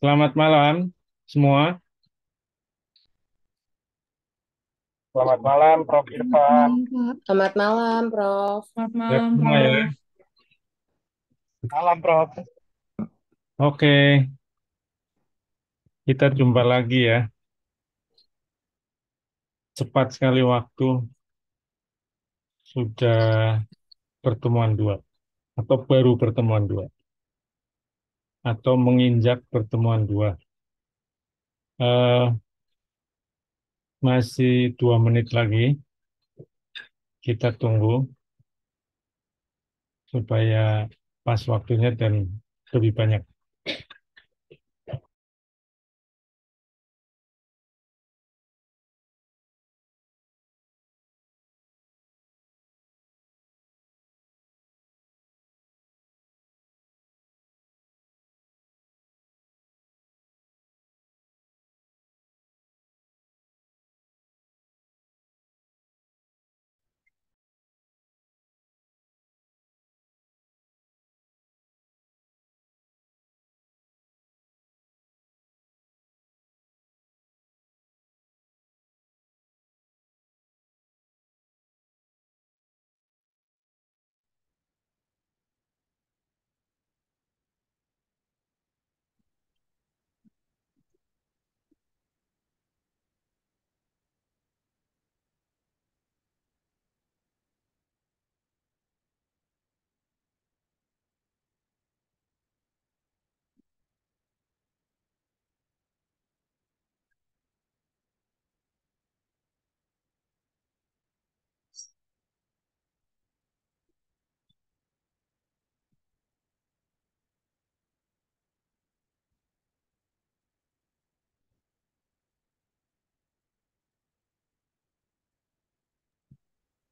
Selamat malam semua. Selamat malam, Prof. Selamat Irfan. malam, Kak. Selamat malam, Prof. Selamat Siap malam, semua ya. Prof. Malam, Prof. Oke, kita jumpa lagi ya. Cepat sekali waktu sudah pertemuan dua atau baru pertemuan dua atau menginjak pertemuan dua. Eh, Masih 2 menit lagi kita tunggu supaya pas waktunya dan lebih banyak.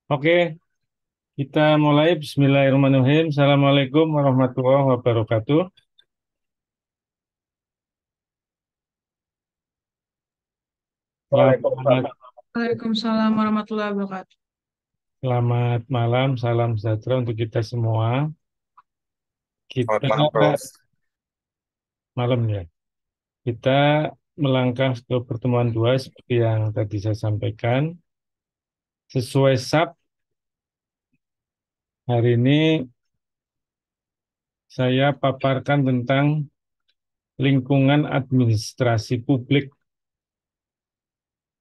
Oke, kita mulai. Bismillahirrahmanirrahim. Assalamualaikum warahmatullahi wabarakatuh. Waalaikumsalam. Selamat Waalaikumsalam warahmatullahi wabarakatuh. Selamat malam, salam sejahtera untuk kita semua. Selamat Kita malam, Prof. malam ya. Kita melangkah ke pertemuan dua seperti yang tadi saya sampaikan. Sesuai SAP, hari ini saya paparkan tentang lingkungan administrasi publik,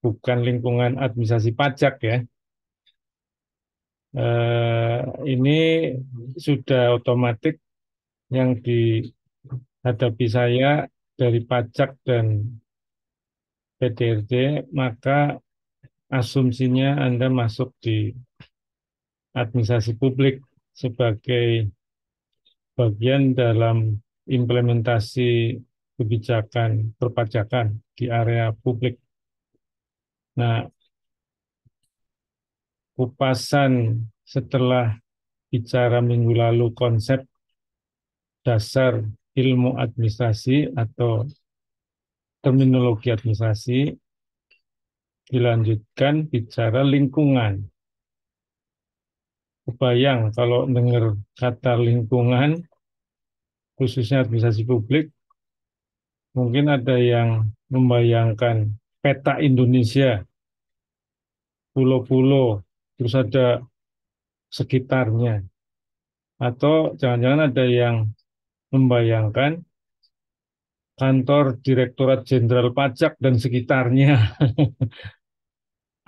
bukan lingkungan administrasi pajak ya. Ini sudah otomatis yang dihadapi saya dari pajak dan PDRD, maka asumsinya Anda masuk di administrasi publik sebagai bagian dalam implementasi kebijakan perpajakan di area publik. Nah, kupasan setelah bicara minggu lalu konsep dasar ilmu administrasi atau terminologi administrasi, dilanjutkan bicara lingkungan. Kebayang kalau dengar kata lingkungan, khususnya administrasi publik, mungkin ada yang membayangkan peta Indonesia, pulau-pulau, terus ada sekitarnya. Atau jangan-jangan ada yang membayangkan kantor Direktorat Jenderal Pajak dan sekitarnya.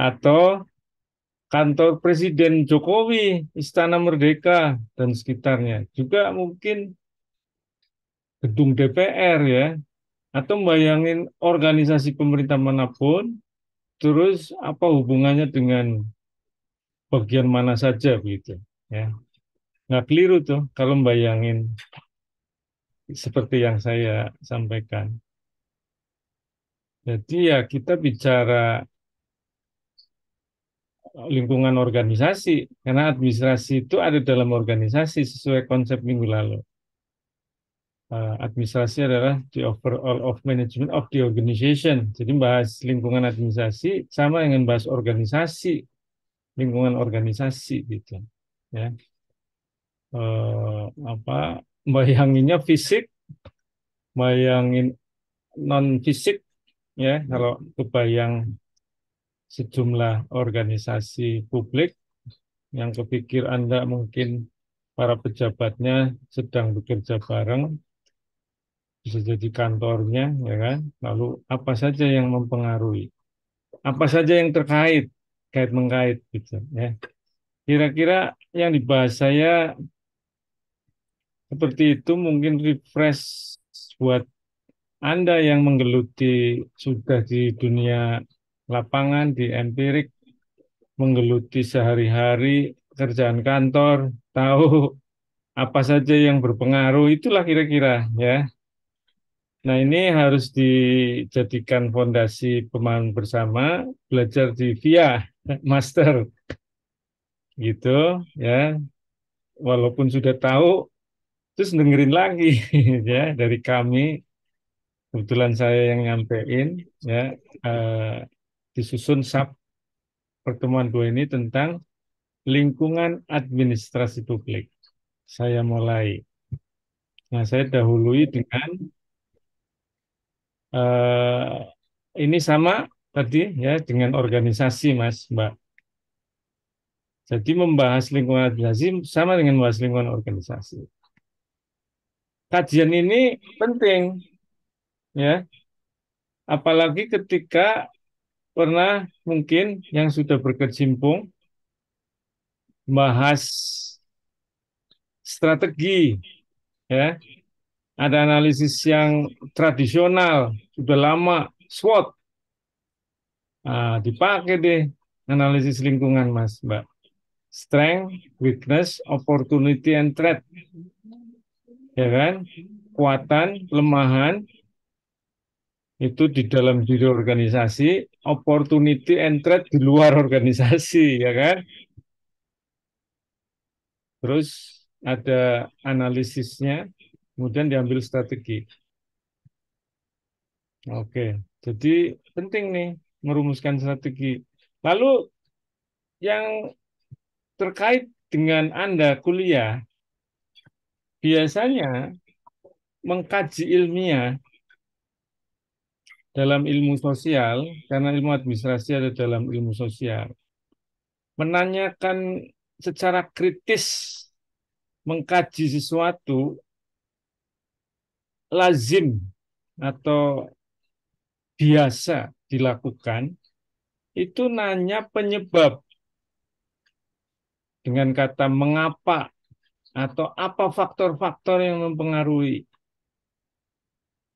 Atau kantor Presiden Jokowi, Istana Merdeka, dan sekitarnya. Juga mungkin gedung DPR ya. Atau bayangin organisasi pemerintah manapun, terus apa hubungannya dengan bagian mana saja begitu. Ya. Nggak keliru tuh kalau bayangin seperti yang saya sampaikan. Jadi ya kita bicara lingkungan organisasi, karena administrasi itu ada dalam organisasi sesuai konsep minggu lalu. Administrasi adalah the overall of management of the organization. Jadi bahas lingkungan administrasi sama dengan bahas organisasi, lingkungan organisasi gitu. Ya, apa bayanginnya fisik, bayangin non fisik ya, kalau kebayang sejumlah organisasi publik yang kepikir Anda mungkin para pejabatnya sedang bekerja bareng, bisa jadi kantornya, ya kan? Lalu apa saja yang mempengaruhi, apa saja yang terkait, kait mengkait gitu, ya. Kira-kira yang dibahas saya seperti itu, mungkin refresh buat Anda yang menggeluti sudah di dunia lapangan, di empirik, menggeluti sehari-hari kerjaan kantor, tahu apa saja yang berpengaruh, itulah kira-kira ya. Nah, ini harus dijadikan fondasi pemahaman bersama, belajar di via master gitu ya. Walaupun sudah tahu, terus dengerin lagi ya dari kami. Kebetulan saya yang nyampein ya, eh, disusun sub pertemuan dua ini tentang lingkungan administrasi publik. Saya mulai. Nah, saya dahului dengan ini sama tadi ya dengan organisasi, Mas, Mbak. Jadi membahas lingkungan organisasi sama dengan membahas lingkungan organisasi. Kajian ini penting ya, apalagi ketika pernah mungkin yang sudah berkecimpung bahas strategi ya, ada analisis yang tradisional sudah lama SWOT. Nah, dipakai deh analisis lingkungan, Mas, Mbak. Strength, weakness, opportunity, and threat. Ya kan? Kekuatan, kelemahan, itu di dalam diri organisasi, opportunity and threat di luar organisasi, ya kan? Terus ada analisisnya, kemudian diambil strategi. Oke, jadi penting nih merumuskan strategi. Lalu yang terkait dengan Anda kuliah, biasanya mengkaji ilmiah dalam ilmu sosial, karena ilmu administrasi ada dalam ilmu sosial, menanyakan secara kritis, mengkaji sesuatu, lazim atau biasa dilakukan, itu nanya penyebab dengan kata mengapa atau apa faktor-faktor yang mempengaruhi.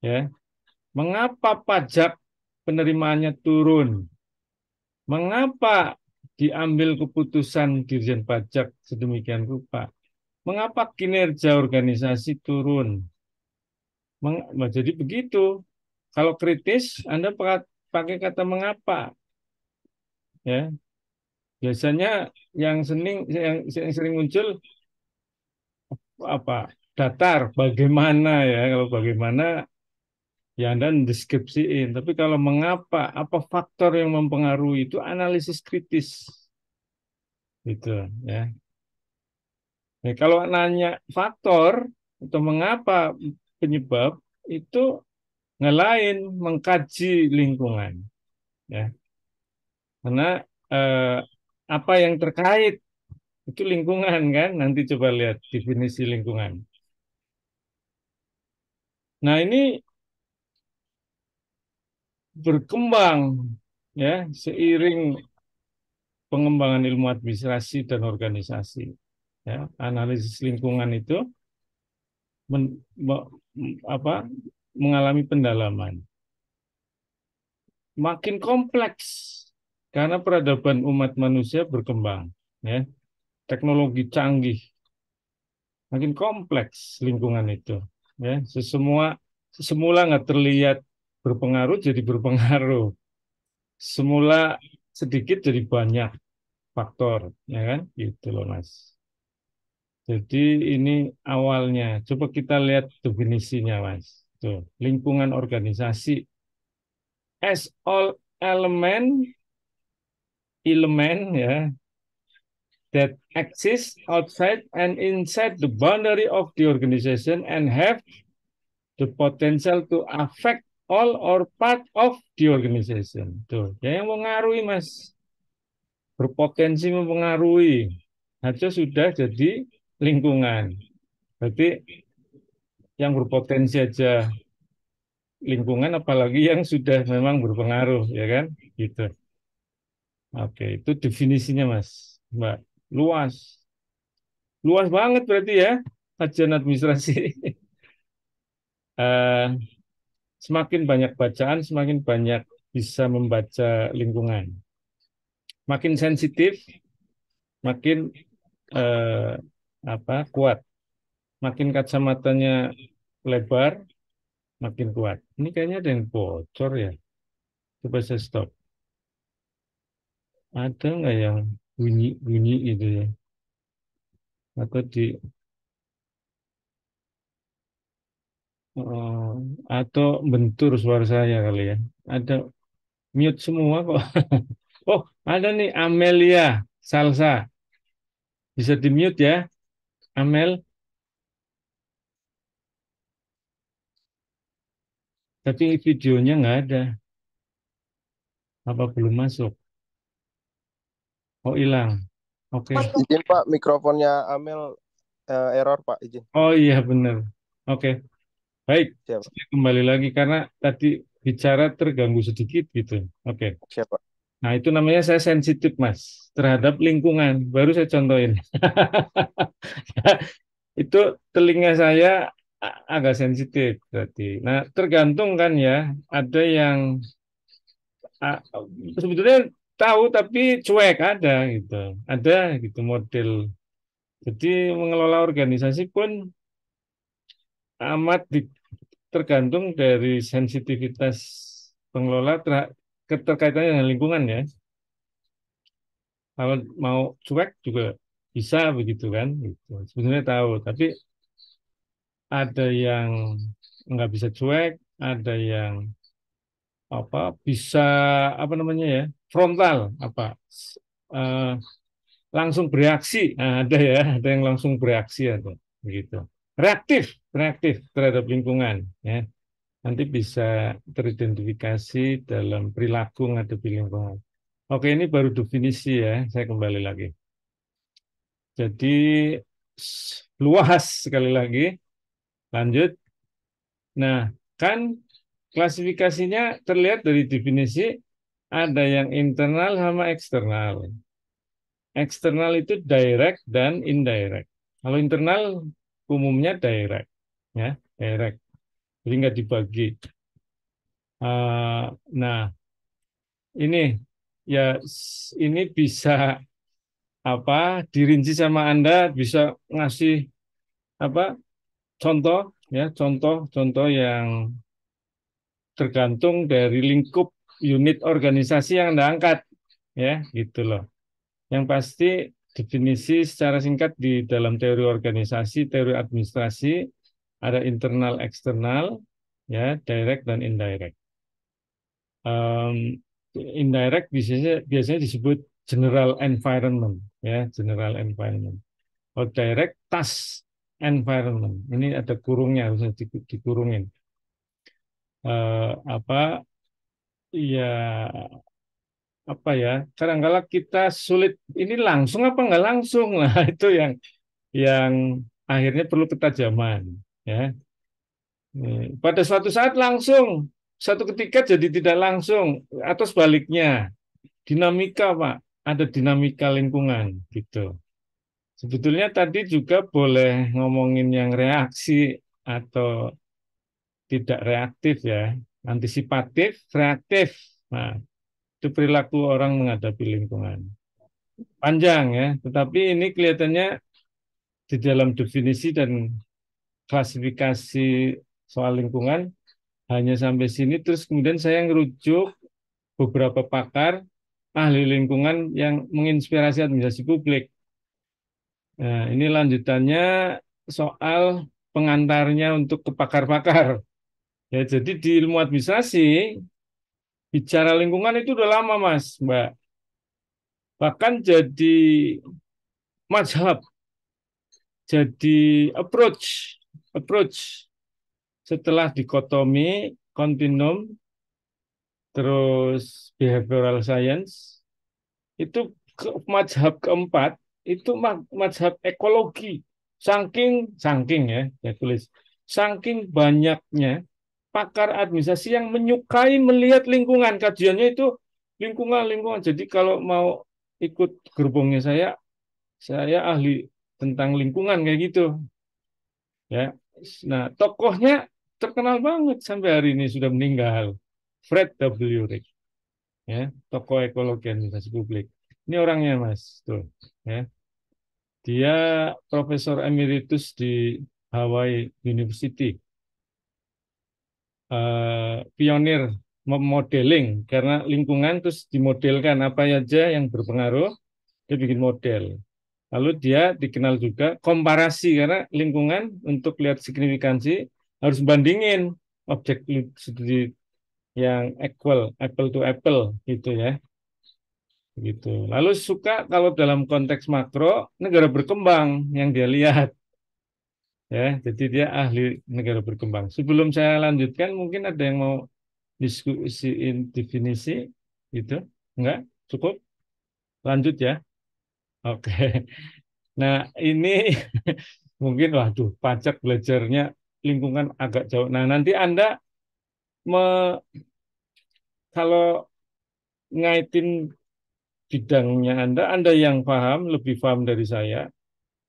Ya, mengapa pajak penerimaannya turun? Mengapa diambil keputusan Dirjen Pajak sedemikian rupa? Mengapa kinerja organisasi turun? Jadi begitu. Kalau kritis, Anda pakai kata mengapa. Ya, biasanya yang sering muncul apa? Datar, bagaimana ya? Kalau bagaimana ya Anda deskripsiin. Tapi kalau mengapa, apa faktor yang mempengaruhi itu analisis kritis. Gitu ya. Nah, kalau nanya faktor atau mengapa penyebab itu ngelain mengkaji lingkungan ya. Karena eh, apa yang terkait itu lingkungan kan, nanti coba lihat definisi lingkungan. Nah, ini berkembang ya seiring pengembangan ilmu administrasi dan organisasi. Ya, analisis lingkungan itu men- me- apa, mengalami pendalaman. Makin kompleks karena peradaban umat manusia berkembang, ya. Teknologi canggih, makin kompleks lingkungan itu, ya. Semula nggak terlihat berpengaruh jadi berpengaruh. Semula sedikit jadi banyak faktor, ya kan? Gitu loh, Mas. Jadi ini awalnya. Coba kita lihat definisinya, Mas. Tuh, lingkungan organisasi as all elemen ya that exist outside and inside the boundary of the organization and have the potential to affect all or part of the organization. Tuh, ya yang mengaruhi Mas, berpotensi mempengaruhi. Aja sudah jadi lingkungan. Berarti yang berpotensi aja lingkungan, apalagi yang sudah memang berpengaruh, ya kan? Gitu. Oke, itu definisinya Mas, Mbak. Luas, luas banget berarti ya, kajian administrasi. Eh, Semakin banyak bacaan, semakin banyak bisa membaca lingkungan. Makin sensitif, makin eh, kuat. Makin kacamatanya lebar, makin kuat. Ini kayaknya ada yang bocor ya. Coba saya stop. Ada nggak yang bunyi-bunyi gitu ya? Atau eh, atau bentur suara saya kali ya? Ada mute semua kok. Oh, ada nih Amelia Salsa. Bisa di mute ya, Amel. Tapi videonya nggak ada. Apa belum masuk? Oh, hilang. Oke. Izin Pak, mikrofonnya Amel error Pak, izin. Oh iya benar. Oke. Baik. Siap, Saya kembali lagi karena tadi bicara terganggu sedikit gitu. Oke. siap Pak. Nah, itu namanya saya sensitif, Mas, terhadap lingkungan. Baru saya contohin. Itu telinga saya agak sensitif berarti. Nah, tergantung kan ya. Ada yang ah, sebetulnya tahu tapi cuek ada gitu. Ada gitu model. Jadi mengelola organisasi pun amat tergantung dari sensitivitas pengelola keterkaitannya dengan lingkungan ya. Kalau mau cuek juga bisa begitu kan. Gitu. Sebenarnya tahu, tapi ada yang nggak bisa cuek, ada yang bisa namanya ya frontal eh, langsung bereaksi. Nah, ada ya, ada yang langsung bereaksi atau begitu. Reaktif, reaktif terhadap lingkungan ya. Nanti bisa teridentifikasi dalam perilaku menghadapi lingkungan. Oke, ini baru definisi ya. Saya kembali lagi. Jadi luas sekali lagi. Lanjut. Nah, kan klasifikasinya terlihat dari definisi ada yang internal sama eksternal. Eksternal itu direct dan indirect. Kalau internal umumnya direct, ya, direct. Jadi nggak dibagi. Nah, ini ya ini bisa dirinci sama Anda, bisa ngasih apa contoh ya, contoh yang tergantung dari lingkup unit organisasi yang Anda angkat ya, gitu loh. Yang pasti definisi secara singkat di dalam teori organisasi, teori administrasi ada internal, eksternal, ya, direct dan indirect. Indirect biasanya disebut general environment, ya, general environment. Kalau direct task environment, ini ada kurungnya, harusnya dikurungin. Apa ya kadang-kala kita sulit ini langsung apa nggak langsung lah itu yang akhirnya perlu ketajaman ya. Pada suatu saat langsung, satu ketika jadi tidak langsung atau sebaliknya dinamika Pak, ada dinamika lingkungan gitu. Sebetulnya tadi juga boleh ngomongin yang reaksi atau tidak reaktif ya, antisipatif, reaktif. Nah, itu perilaku orang menghadapi lingkungan. Panjang ya, tetapi ini kelihatannya di dalam definisi dan klasifikasi soal lingkungan hanya sampai sini, terus kemudian saya ngerujuk beberapa pakar ahli lingkungan yang menginspirasi administrasi publik. Nah, ini lanjutannya soal pengantarnya untuk ke pakar-pakar. Ya, jadi di ilmu administrasi bicara lingkungan itu udah lama, Mas, Mbak. Bahkan jadi mazhab, jadi approach setelah dikotomi continuum, terus behavioral science, itu mazhab keempat itu mazhab ekologi. Saking ya, saya tulis. Saking banyaknya pakar administrasi yang menyukai melihat lingkungan. Kajiannya itu lingkungan. Jadi kalau mau ikut gerbongnya saya ahli tentang lingkungan kayak gitu. Ya. Nah, tokohnya terkenal banget sampai hari ini sudah meninggal. Fred W. Rick, ya, tokoh ekologi administrasi publik. Ini orangnya, Mas. Tuh, ya. Dia profesor emeritus di Hawaii University. Pionir modeling karena lingkungan terus dimodelkan apa aja yang berpengaruh, dia bikin model. Lalu dia dikenal juga komparasi karena lingkungan untuk lihat signifikansi harus bandingin objek studi yang equal, apple to apple gitu ya. Gitu. Lalu suka kalau dalam konteks makro negara berkembang yang dia lihat ya. Jadi dia ahli negara berkembang. Sebelum saya lanjutkan mungkin ada yang mau diskusiin definisi gitu. Enggak? Cukup? Lanjut ya. Oke. Nah, ini mungkin waduh pajak belajarnya lingkungan agak jauh. Nah, nanti Anda me- kalau ngaitin bidangnya Anda yang paham, lebih paham dari saya,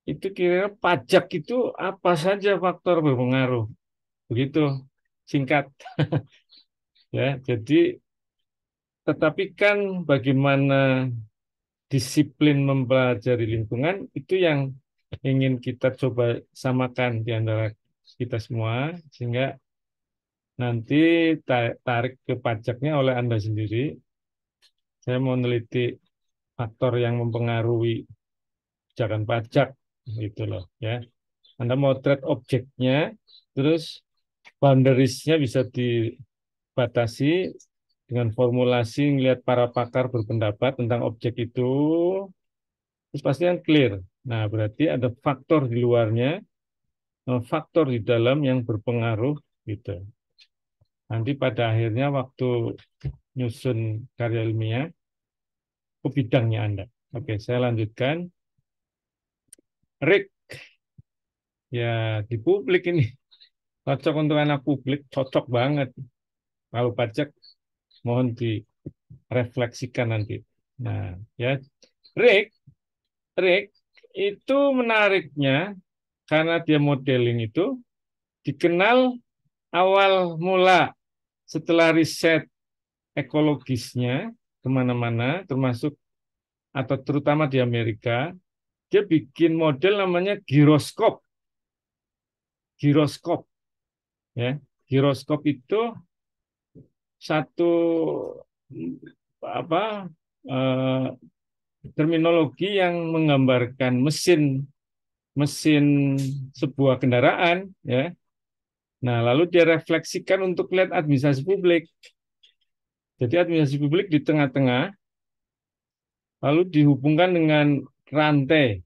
itu kira-kira pajak itu apa saja faktor berpengaruh. Begitu, singkat. Ya, jadi tetapi kan bagaimana disiplin mempelajari lingkungan itu yang ingin kita coba samakan di antara kita semua sehingga nanti tarik ke pajaknya oleh Anda sendiri. Saya mau meneliti faktor yang mempengaruhi kebijakan pajak gitu loh ya. Anda mau trade objeknya, terus boundariesnya bisa dibatasi dengan formulasi ngelihat para pakar berpendapat tentang objek itu, terus pasti kan clear. Nah, berarti ada faktor di luarnya, faktor di dalam yang berpengaruh gitu. Nanti pada akhirnya waktu nyusun karya ilmiah ke bidangnya Anda. Oke, saya lanjutkan. Rick, ya di publik ini cocok untuk anak publik, cocok banget. Kalau pajak mohon direfleksikan nanti. Nah, ya Rick, Rick itu menariknya karena dia modeling itu dikenal awal mula setelah riset ekologisnya kemana-mana, termasuk atau terutama di Amerika, dia bikin model namanya giroskop. Giroskop, ya. Giroskop itu satu apa eh, terminologi yang menggambarkan mesin mesin sebuah kendaraan, ya. Nah, lalu dia refleksikan untuk lihat administrasi publik. Jadi administrasi publik di tengah-tengah, lalu dihubungkan dengan rantai,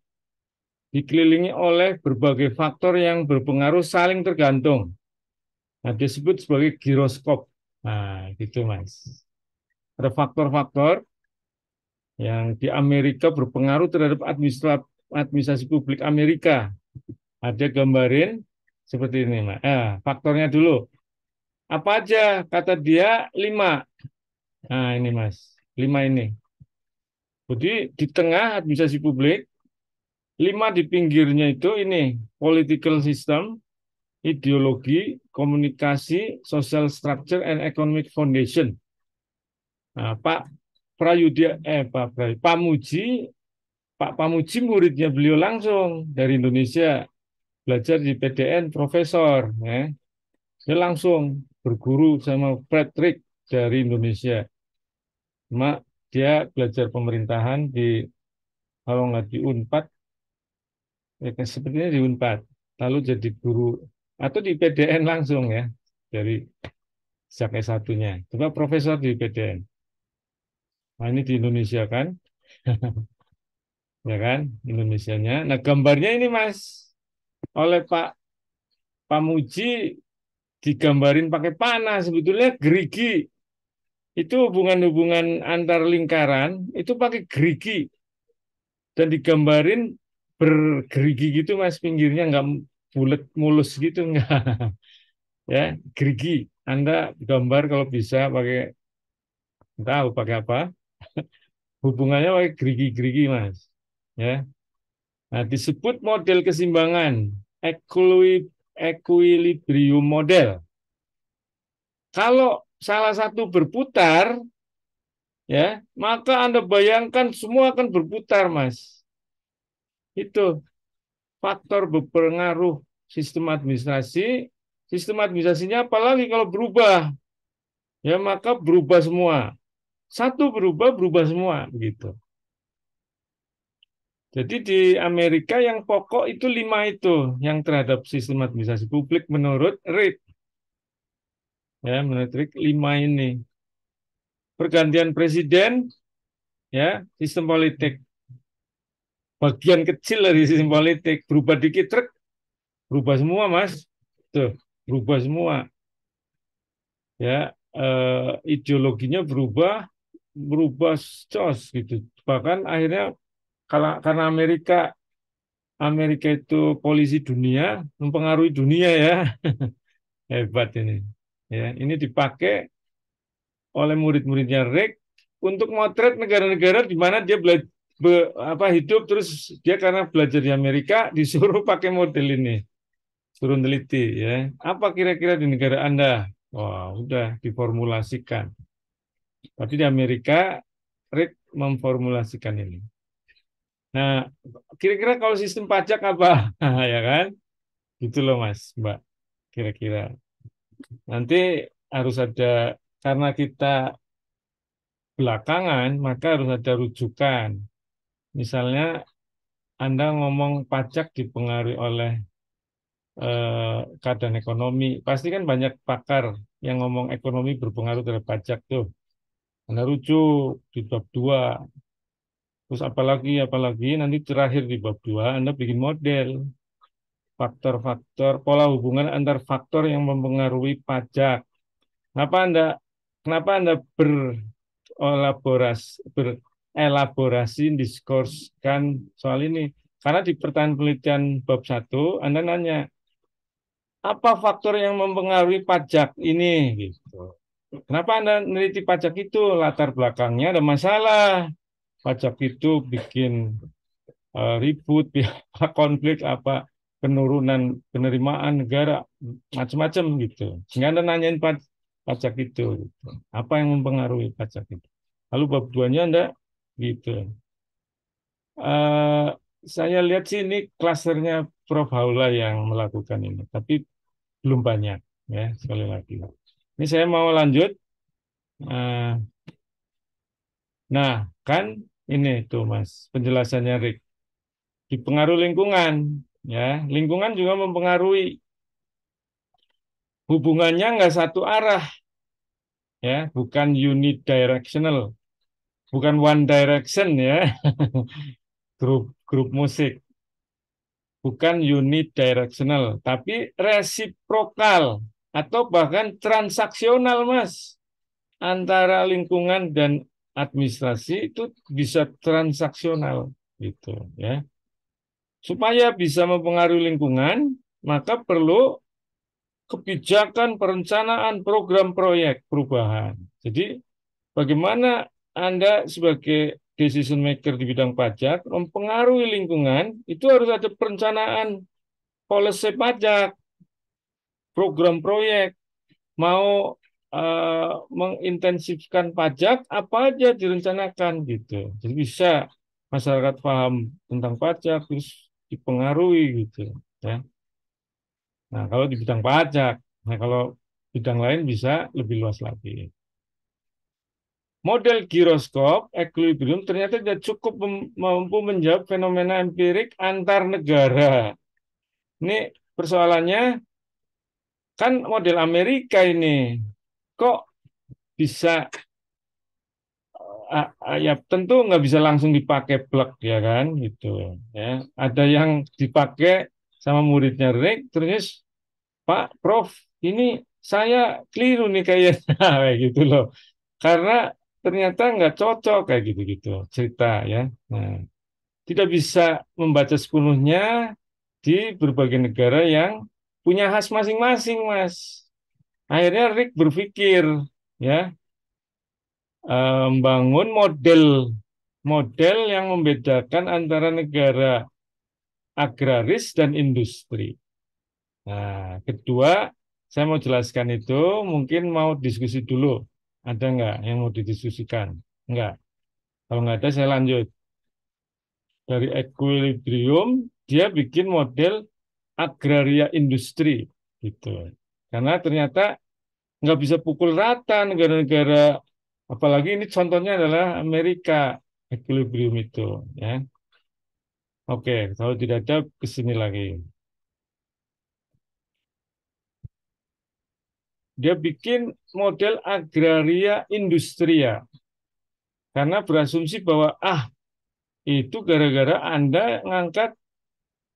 dikelilingi oleh berbagai faktor yang berpengaruh saling tergantung. Nah, disebut sebagai giroskop. Nah, gitu Mas. Ada faktor-faktor yang di Amerika berpengaruh terhadap administrasi publik Amerika. Ada gambarin seperti ini, Mas. Faktornya dulu. Apa aja? Kata dia 5. Nah, ini Mas. 5 ini. Jadi di tengah administrasi publik, 5 di pinggirnya itu ini political system, ideologi, komunikasi, social structure, and economic foundation. Nah, Pak Pamuji muridnya beliau langsung dari Indonesia, belajar di PDN profesor, ya. Dia langsung berguru sama Frederick dari Indonesia. Cuma dia belajar pemerintahan di kalau nggak di Unpad, ya, sepertinya di Unpad. Lalu jadi guru atau di PDN langsung ya dari sejak S1-nya. Coba profesor di PDN. Nah, ini di Indonesia kan, ya kan, Indonesianya. Nah, gambarnya ini Mas oleh Pak Pamuji digambarin pakai panah, sebetulnya gerigi. Itu hubungan-hubungan antar lingkaran, itu pakai gerigi. Dan digambarin bergerigi gitu Mas, pinggirnya nggak bulat mulus gitu, nggak. Ya, gerigi. Anda gambar kalau bisa pakai, tahu pakai apa, hubungannya pakai gerigi-gerigi Mas. Ya. Nah, disebut model keseimbangan, equilibrium model. Kalau salah satu berputar, ya, maka Anda bayangkan semua akan berputar, Mas. Itu faktor berpengaruh sistem administrasi. Sistem administrasinya apalagi kalau berubah, ya maka berubah semua. Satu berubah, berubah semua, begitu. Jadi di Amerika yang pokok itu 5 itu, yang terhadap sistem administrasi publik menurut Reid. Ya, menurut Reid 5 ini. Pergantian presiden, ya, sistem politik. Bagian kecil dari sistem politik, berubah dikit, truk, berubah semua, Mas. Tuh, berubah semua. Ya, ideologinya berubah, jos gitu. Bahkan akhirnya karena Amerika itu polisi dunia, mempengaruhi dunia ya. Hebat ini. Ya, ini dipakai oleh murid-muridnya Rick untuk motret negara-negara di mana dia hidup, terus dia karena belajar di Amerika disuruh pakai model ini. Suruh teliti ya. Apa kira-kira di negara Anda? Wah, udah diformulasikan. Tapi di Amerika Rick memformulasikan ini. Nah, kira-kira kalau sistem pajak apa? Ya kan? Gitu loh Mas, Mbak. Kira-kira. Nanti harus ada, karena kita belakangan, maka harus ada rujukan. Misalnya Anda ngomong pajak dipengaruhi oleh keadaan ekonomi. Pasti kan banyak pakar yang ngomong ekonomi berpengaruh terhadap pajak tuh. Anda rujuk di bab 2. Terus apalagi nanti terakhir di bab 2 Anda bikin model faktor-faktor pola hubungan antar faktor yang mempengaruhi pajak. Kenapa Anda berelaborasi, diskurskan soal ini? Karena di pertanyaan penelitian bab 1 Anda nanya, apa faktor yang mempengaruhi pajak ini? Gitu. Kenapa Anda meneliti pajak itu? Latar belakangnya ada masalah. Pajak itu bikin ribut, konflik, apa penurunan penerimaan negara, macam-macam gitu. Sehingga Anda nanyain pajak itu. Gitu. Apa yang mempengaruhi pajak itu? Lalu bab 2-nya Anda gitu. Eh, saya lihat sih ini klasternya Prof. Haula yang melakukan ini, tapi belum banyak ya, sekali lagi. Ini saya mau lanjut. Eh, Nah, kan ini tuh Mas, penjelasannya Rick. Dipengaruhi lingkungan, ya. Lingkungan juga mempengaruhi, hubungannya nggak satu arah, ya, bukan unidirectional, bukan one direction ya. Grup musik, bukan unidirectional, tapi resiprokal atau bahkan transaksional, Mas. Antara lingkungan dan administrasi itu bisa transaksional gitu, ya. Supaya bisa mempengaruhi lingkungan, maka perlu kebijakan, perencanaan, program proyek perubahan. Jadi, bagaimana Anda sebagai decision maker di bidang pajak mempengaruhi lingkungan, itu harus ada perencanaan policy pajak, program proyek, mau mengintensifkan pajak, apa aja direncanakan gitu. Jadi bisa masyarakat paham tentang pajak, terus dipengaruhi gitu, ya. Nah, kalau di bidang pajak, nah kalau bidang lain bisa lebih luas lagi. Model giroskop equilibrium ternyata tidak cukup mampu menjawab fenomena empirik antar negara. Ini persoalannya kan model Amerika ini kok bisa, ya tentu nggak bisa langsung dipakai plug ya kan gitu ya. Ada yang dipakai sama muridnya Rick, terus Pak Prof ini saya keliru nih kayaknya kayak gitu loh. Karena ternyata nggak cocok kayak gitu-gitu cerita ya. Nah, tidak bisa membaca sepenuhnya di berbagai negara yang punya khas masing-masing, Mas. Akhirnya Rick berpikir ya, membangun model model yang membedakan antara negara agraris dan industri. Nah, kedua, saya mau jelaskan itu, mungkin mau diskusi dulu. Ada nggak yang mau didiskusikan? Enggak. Kalau nggak ada, saya lanjut. Dari equilibrium, dia bikin model agraria industri. Gitu. Karena ternyata nggak bisa pukul rata negara-negara, apalagi ini contohnya adalah Amerika, equilibrium itu. Ya. Oke, kalau tidak ada, ke sini lagi. Dia bikin model agraria industria. Karena berasumsi bahwa, itu gara-gara Anda ngangkat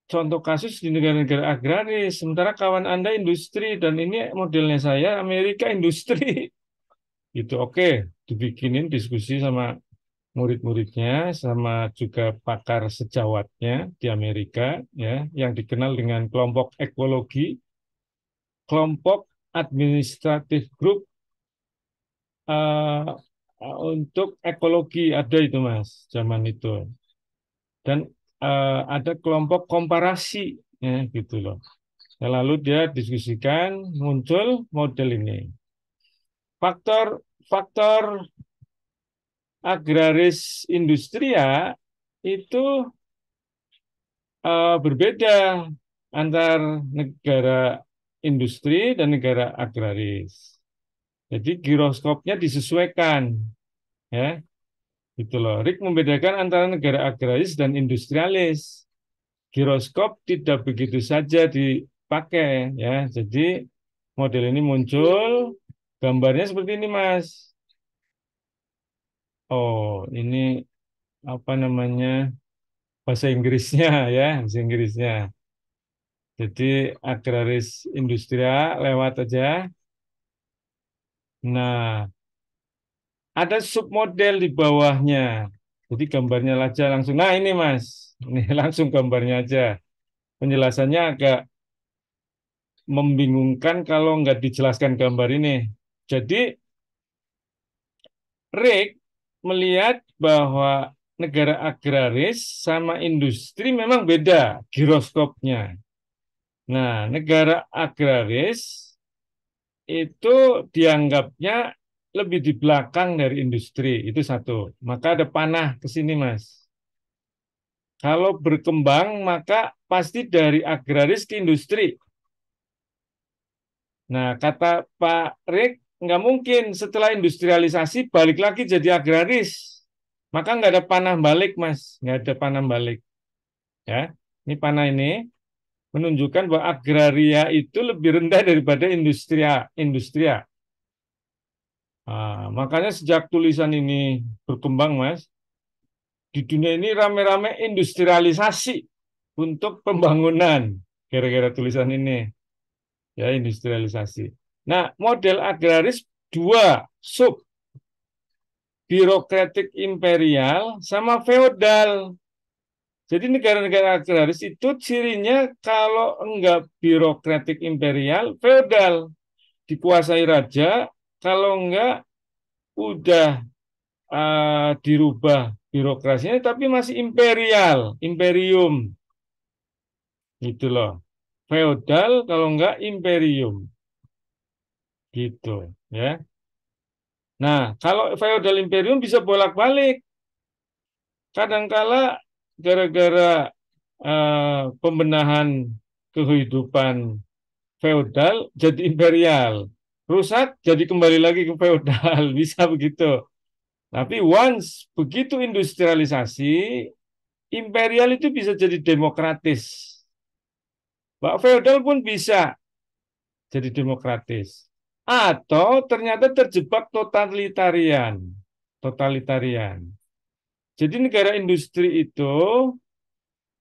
contoh kasus di negara-negara agraris, sementara kawan Anda industri, dan ini modelnya saya, Amerika industri. Itu oke, dibikinin diskusi sama murid-muridnya, sama juga pakar sejawatnya di Amerika, ya, yang dikenal dengan kelompok ekologi, kelompok administratif group eh, untuk ekologi ada itu Mas, zaman itu. Dan ada kelompok komparasi, ya, gitu loh. Nah, lalu dia diskusikan, muncul model ini. Faktor agraris industria itu berbeda antar negara industri dan negara agraris. Jadi giroskopnya disesuaikan, ya, gitu loh. Rick membedakan antara negara agraris dan industrialis. Giroskop tidak begitu saja dipakai, ya. Jadi model ini muncul, gambarnya seperti ini, Mas. Oh, ini apa namanya, bahasa Inggrisnya ya, bahasa Inggrisnya. Jadi agraris industrial lewat aja. Nah, ada submodel di bawahnya. Jadi gambarnya aja langsung. Nah, ini Mas, ini langsung gambarnya aja. Penjelasannya agak membingungkan kalau nggak dijelaskan gambar ini. Jadi Rick melihat bahwa negara agraris sama industri memang beda giroskopnya. Nah, negara agraris itu dianggapnya lebih di belakang dari industri, itu satu. Maka ada panah ke sini, Mas. Kalau berkembang, maka pasti dari agraris ke industri. Nah, kata Pak Rick, nggak mungkin setelah industrialisasi balik lagi jadi agraris. Maka nggak ada panah balik, Mas. Nggak ada panah balik. Ya, ini panah ini menunjukkan bahwa agraria itu lebih rendah daripada industria. Makanya sejak tulisan ini berkembang, Mas, di dunia ini rame-rame industrialisasi untuk pembangunan. Gara-gara tulisan ini, ya, industrialisasi. Nah, model agraris dua sub, birokratik imperial sama feodal. Jadi negara-negara agraris itu cirinya kalau enggak birokratik imperial, feodal, dikuasai raja, kalau enggak udah dirubah birokrasinya tapi masih imperial, imperium. Gitu loh. Feodal kalau enggak imperium. Gitu, ya. Nah, kalau feodal imperium bisa bolak-balik. Kadangkala gara-gara pembenahan kehidupan feodal jadi imperial. Rusak jadi kembali lagi ke feodal, bisa begitu. Tapi once begitu industrialisasi, imperial itu bisa jadi demokratis. Pak feodal pun bisa jadi demokratis. Atau ternyata terjebak totalitarian. Totalitarian. Jadi negara industri itu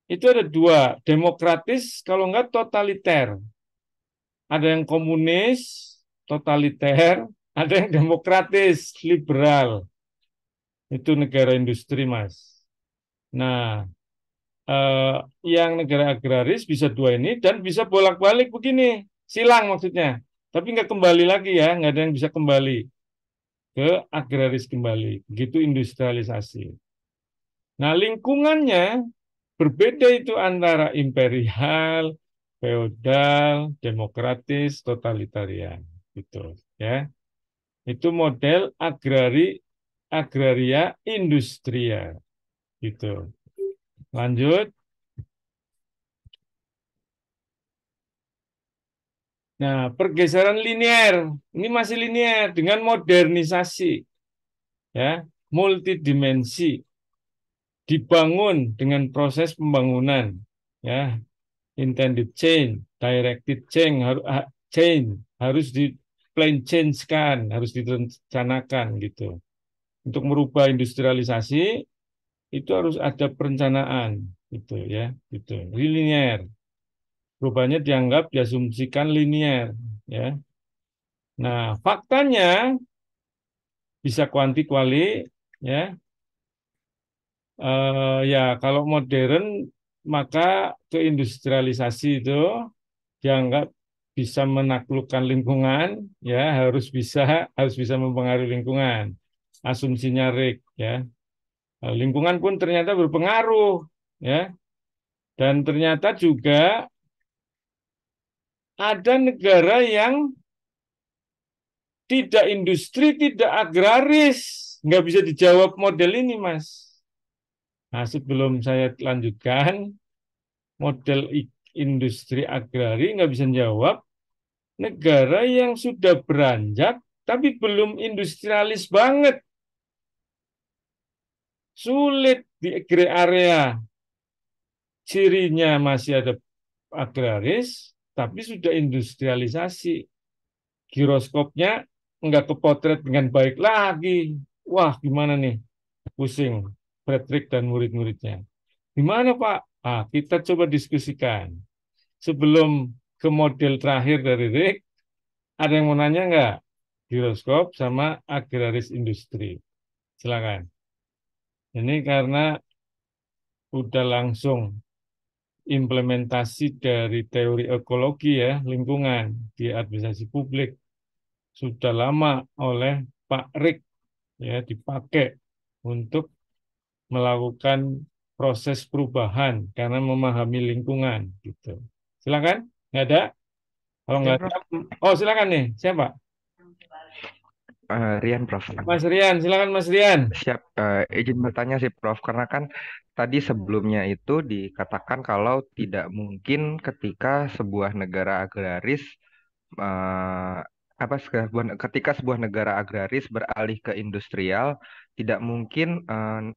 ada dua, demokratis kalau enggak totaliter. Ada yang komunis, totaliter, ada yang demokratis, liberal. Itu negara industri, Mas. Nah, eh, yang negara agraris bisa dua ini dan bisa bolak-balik begini, silang maksudnya. Tapi nggak kembali lagi ya, nggak ada yang bisa kembali ke agraris kembali. Begitu industrialisasi. Nah, lingkungannya berbeda itu antara imperial, feodal, demokratis, totalitarian. Gitu, ya. Itu model agraria industrial. Gitu. Lanjut. Nah, pergeseran linear. Ini masih linear dengan modernisasi, ya, multidimensi, dibangun dengan proses pembangunan, ya, intended change, directed change, harus di plan change kan, harus direncanakan gitu. Untuk merubah industrialisasi itu harus ada perencanaan, gitu ya, gitu. Linear. Perubahannya diasumsikan linear, ya. Nah, faktanya bisa kuanti-kuali, ya. Ya, kalau modern maka keindustrialisasi itu dianggap bisa menaklukkan lingkungan, ya, harus bisa mempengaruhi lingkungan. Asumsinya Rick, ya. Lingkungan pun ternyata berpengaruh, ya. Dan ternyata juga ada negara yang tidak industri, tidak agraris. Nggak bisa dijawab model ini, Mas. Nah, sebelum saya lanjutkan, model industri agrari nggak bisa jawab negara yang sudah beranjak tapi belum industrialis banget. Sulit di area cirinya masih ada agraris, tapi sudah industrialisasi. Giroskopnya nggak kepotret dengan baik lagi. Wah, gimana nih? Pusing Patrick dan murid-muridnya. Gimana, Pak? Kita coba diskusikan. Sebelum ke model terakhir dari Rick, ada yang mau nanya nggak? Giroskop sama agraris industri. Silakan. Ini karena udah langsung implementasi dari teori ekologi ya, lingkungan di administrasi publik. Sudah lama oleh Pak Rick ya dipakai untuk melakukan proses perubahan karena memahami lingkungan gitu. Silakan, nggak ada? Kalau Ya, nggak ada, Prof. oh silakan nih, siapa? Rian, Prof. Mas Rian, silakan Mas Rian. Siap. Izin bertanya sih, Prof. Karena kan tadi sebelumnya itu dikatakan kalau tidak mungkin ketika sebuah negara agraris eh, ketika sebuah negara agraris beralih ke industrial, tidak mungkin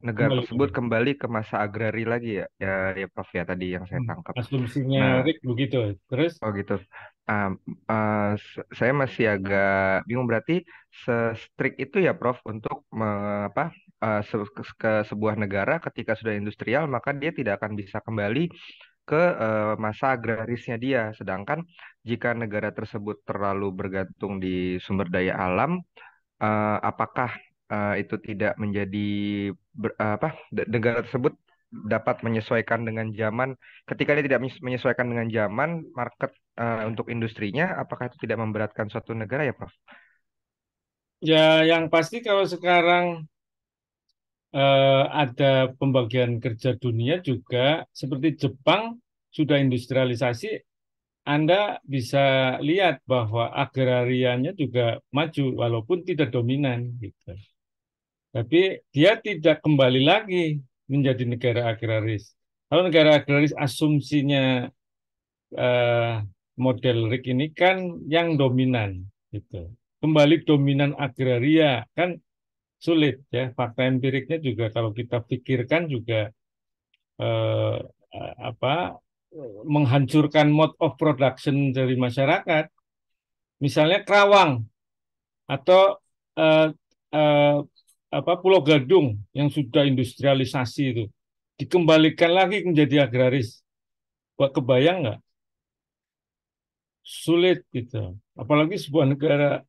negara Kembali tersebut lagi. kembali ke masa agrari lagi ya, ya Prof ya tadi yang saya tangkap. Asumsinya Nah, Rick begitu. Terus oh gitu. Ah, saya masih agak bingung berarti se-strict itu ya Prof untuk ke sebuah negara ketika sudah industrial maka dia tidak akan bisa kembali ke masa agrarisnya dia. Sedangkan jika negara tersebut terlalu bergantung di sumber daya alam, apakah itu tidak menjadi negara tersebut dapat menyesuaikan dengan zaman. Ketika dia tidak menyesuaikan dengan zaman market untuk industrinya, apakah itu tidak memberatkan suatu negara ya, Prof? ya yang pasti kalau sekarang ada pembagian kerja dunia juga seperti Jepang sudah industrialisasi, Anda bisa lihat bahwa agrarianya juga maju walaupun tidak dominan gitu. Tapi dia tidak kembali lagi menjadi negara agraris. Kalau negara agraris asumsinya eh, model Rick ini kan yang dominan gitu. Kembali dominan agraria kan sulit ya. Fakta empiriknya juga kalau kita pikirkan juga eh, apa menghancurkan mode of production dari masyarakat. Misalnya Kerawang atau eh, eh, Pulau Gadung yang sudah industrialisasi itu dikembalikan lagi menjadi agraris. Kebayang nggak? sulit gitu. Apalagi sebuah negara.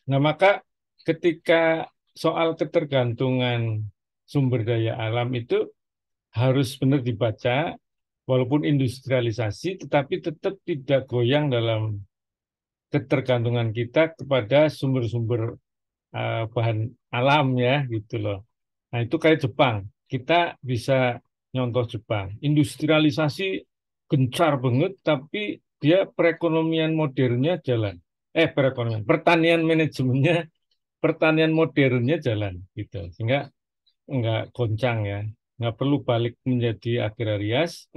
Nah, maka ketika soal ketergantungan sumber daya alam itu harus benar dibaca, walaupun industrialisasi, tetapi tetap tidak goyang dalam ketergantungan kita kepada sumber-sumber bahan alam ya gitu loh. Nah itu kayak Jepang, kita bisa nyontoh Jepang. Industrialisasi gencar banget, tapi dia perekonomian modernnya jalan. Perekonomian, pertanian manajemennya, pertanian modernnya jalan gitu. Sehingga nggak goncang ya, nggak perlu balik menjadi agraris,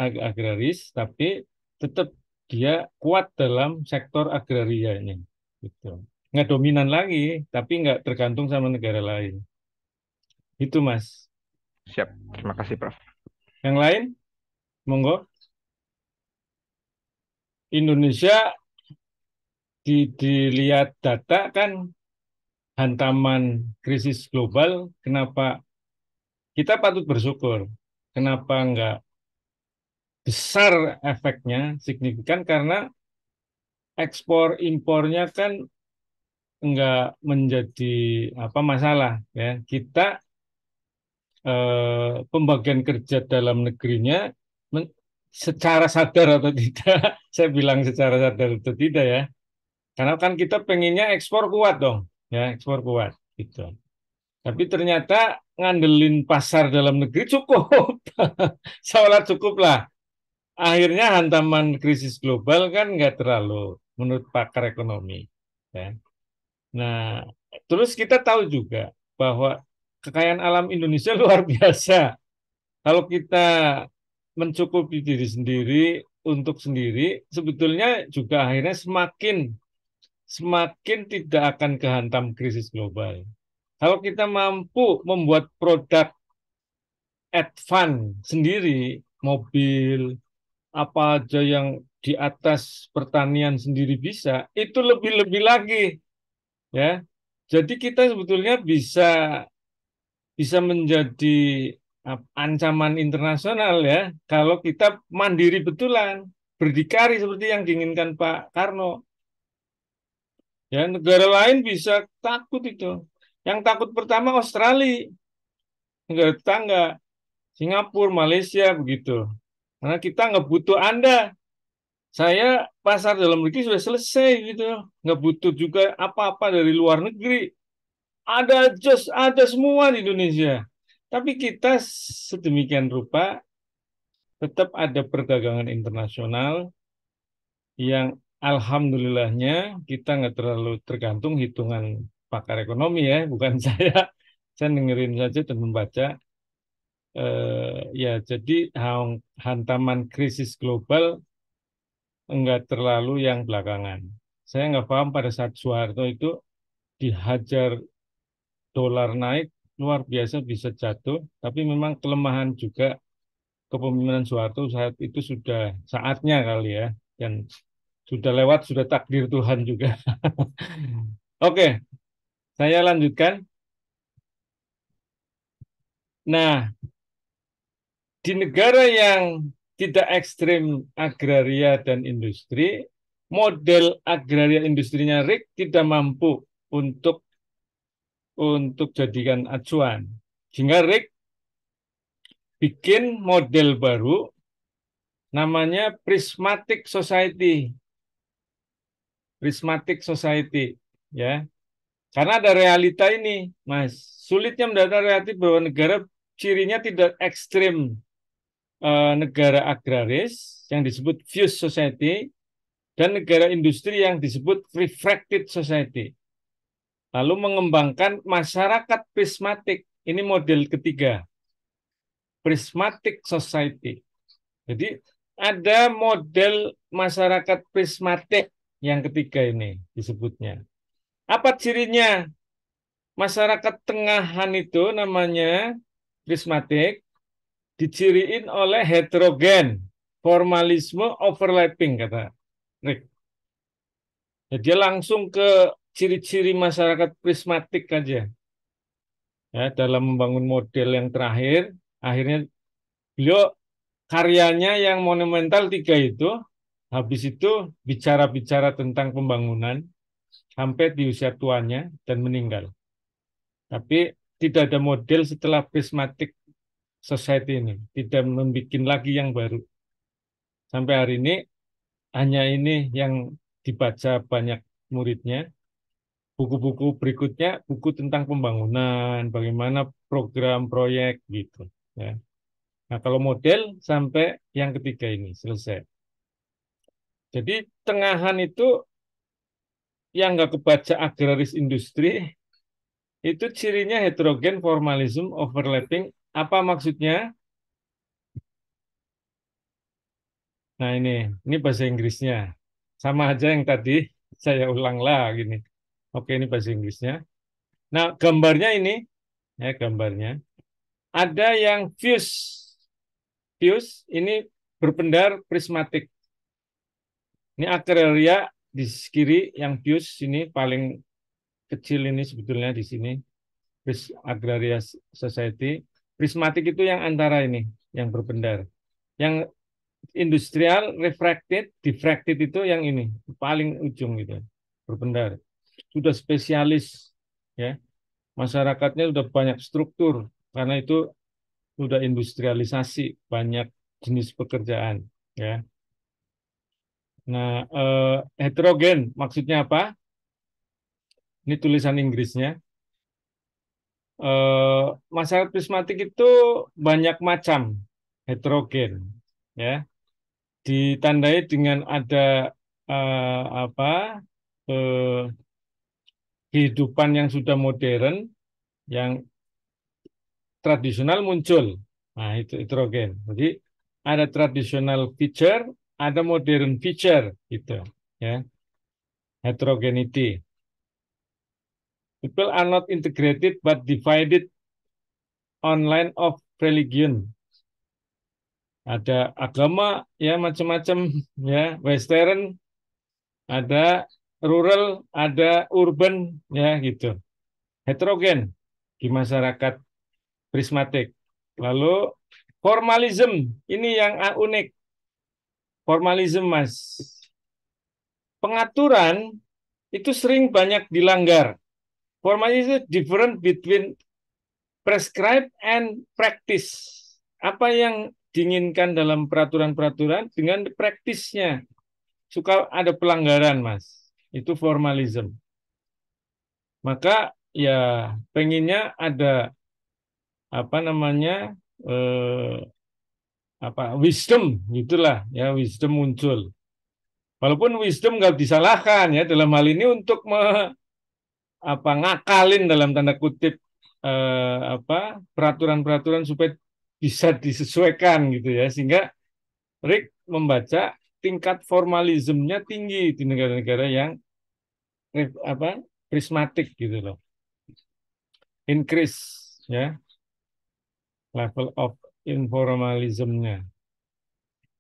tapi tetap dia kuat dalam sektor agrarianya gitu. Nggak dominan lagi, tapi nggak tergantung sama negara lain. Itu Mas. Siap. Terima kasih, Prof. Yang lain, monggo. Indonesia dilihat data kan hantaman krisis global, kenapa kita patut bersyukur. Kenapa nggak besar efeknya, signifikan karena ekspor impornya kan nggak menjadi apa masalah ya. Kita pembagian kerja dalam negerinya secara sadar atau tidak, saya bilang secara sadar atau tidak ya. Karena kan kita pengennya ekspor kuat dong, ya ekspor kuat gitu. Tapi ternyata ngandelin pasar dalam negeri cukup, seolah cukup lah. Akhirnya hantaman krisis global kan nggak terlalu menurut pakar ekonomi. Ya. Nah, terus kita tahu juga bahwa kekayaan alam Indonesia luar biasa. Kalau kita mencukupi diri sendiri untuk sendiri, sebetulnya juga akhirnya semakin tidak akan kehantam krisis global. Kalau kita mampu membuat produk advance sendiri, mobil, apa aja yang di atas pertanian sendiri bisa, itu lebih-lebih lagi, ya. Jadi kita sebetulnya bisa menjadi ancaman internasional ya kalau kita mandiri betulan, berdikari seperti yang diinginkan Pak Karno. Ya, negara lain bisa takut itu. Yang takut pertama Australia, negara tetangga, Singapura, Malaysia begitu. Karena kita nggak butuh Anda. Saya pasar dalam negeri sudah selesai gitu. Nggak butuh juga apa-apa dari luar negeri. Ada semua di Indonesia. Tapi kita sedemikian rupa tetap ada perdagangan internasional yang alhamdulillahnya kita nggak terlalu tergantung hitungan pakar ekonomi ya, bukan saya. Saya dengerin saja dan membaca. Ya, jadi hantaman krisis global enggak terlalu yang belakangan. Saya nggak paham pada saat Soeharto itu dihajar dolar naik, luar biasa bisa jatuh, tapi memang kelemahan juga kepemimpinan Soeharto saat itu sudah saatnya kali ya, dan sudah lewat, sudah takdir Tuhan juga. Oke, saya lanjutkan. Nah, di negara yang tidak ekstrim agraria dan industri, model agraria industrinya RIK tidak mampu untuk jadikan acuan. Sehingga RIK bikin model baru namanya Prismatic Society. Prismatic Society, ya. Karena ada realita ini, Mas. Sulitnya mendata realita bahwa negara cirinya tidak ekstrim negara agraris yang disebut fused society dan negara industri yang disebut refracted society. Lalu mengembangkan masyarakat prismatik. Ini model ketiga. Prismatic society. Jadi ada model masyarakat prismatik yang ketiga ini disebutnya. Apa cirinya? Masyarakat tengahan itu namanya prismatik, diciriin oleh heterogen, formalisme overlapping, kata Rick. Ya, dia langsung ke ciri-ciri masyarakat prismatik aja. Ya, dalam membangun model yang terakhir, akhirnya beliau karyanya yang monumental tiga itu Habis itu bicara-bicara tentang pembangunan sampai di usia tuanya dan meninggal. Tapi tidak ada model setelah prismatic society ini, tidak membuat lagi yang baru. Sampai hari ini hanya ini yang dibaca banyak muridnya. Buku-buku berikutnya buku tentang pembangunan, bagaimana program proyek gitu. Ya. Nah kalau model sampai yang ketiga ini selesai. Jadi tengahan itu yang nggak kebaca agraris industri itu cirinya heterogen, formalism, overlapping. Apa maksudnya? Nah ini bahasa Inggrisnya. Sama aja yang tadi saya ulang lah gini. Oke ini bahasa Inggrisnya. Nah gambarnya ini, ya gambarnya. Ada yang fuse. Fuse ini berpendar prismatik. Ini agraria di kiri yang fuse ini paling kecil ini sebetulnya di sini. Agraria Society. Prismatik itu yang antara ini, yang berpendar. Yang industrial, refracted, diffracted itu yang ini, paling ujung gitu, berpendar. Sudah spesialis, ya. Masyarakatnya sudah banyak struktur, karena itu sudah industrialisasi, banyak jenis pekerjaan, ya. Nah, heterogen maksudnya apa? Ini tulisan Inggrisnya. Masyarakat prismatik itu banyak macam, heterogen, ya. Ditandai dengan ada apa kehidupan yang sudah modern, yang tradisional muncul. Nah, itu heterogen. Jadi ada traditional feature, ada modern feature, gitu, ya. Heterogeneity. People are not integrated but divided on line of religion. Ada agama, ya macam-macam, ya Western, ada rural, ada urban, ya gitu. Heterogen di masyarakat prismatik. Lalu formalism, ini yang unik. Formalism, Mas. Pengaturan itu sering banyak dilanggar. Formalism itu different between prescribe and practice. Apa yang diinginkan dalam peraturan-peraturan dengan praktisnya. Suka ada pelanggaran, Mas. Itu formalism. Maka ya pengennya ada apa namanya wisdom gitulah ya, wisdom muncul. Walaupun wisdom nggak disalahkan ya dalam hal ini untuk ngakalin dalam tanda kutip peraturan-peraturan supaya bisa disesuaikan gitu ya, sehingga Rick membaca tingkat formalismenya tinggi di negara-negara yang prismatik gitu loh. Increase ya level of informalismnya.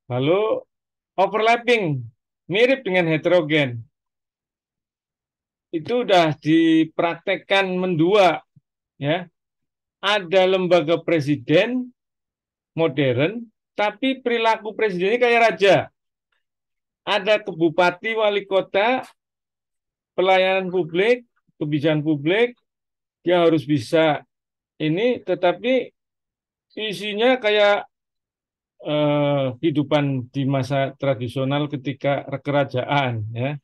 Lalu overlapping mirip dengan heterogen. Itu udah dipraktekkan mendua ya. Ada lembaga presiden modern tapi perilaku presidennya kayak raja. Ada kebupati, wali kota, pelayanan publik, kebijakan publik, dia harus bisa ini, tetapi isinya kayak kehidupan di masa tradisional ketika kerajaan, ya,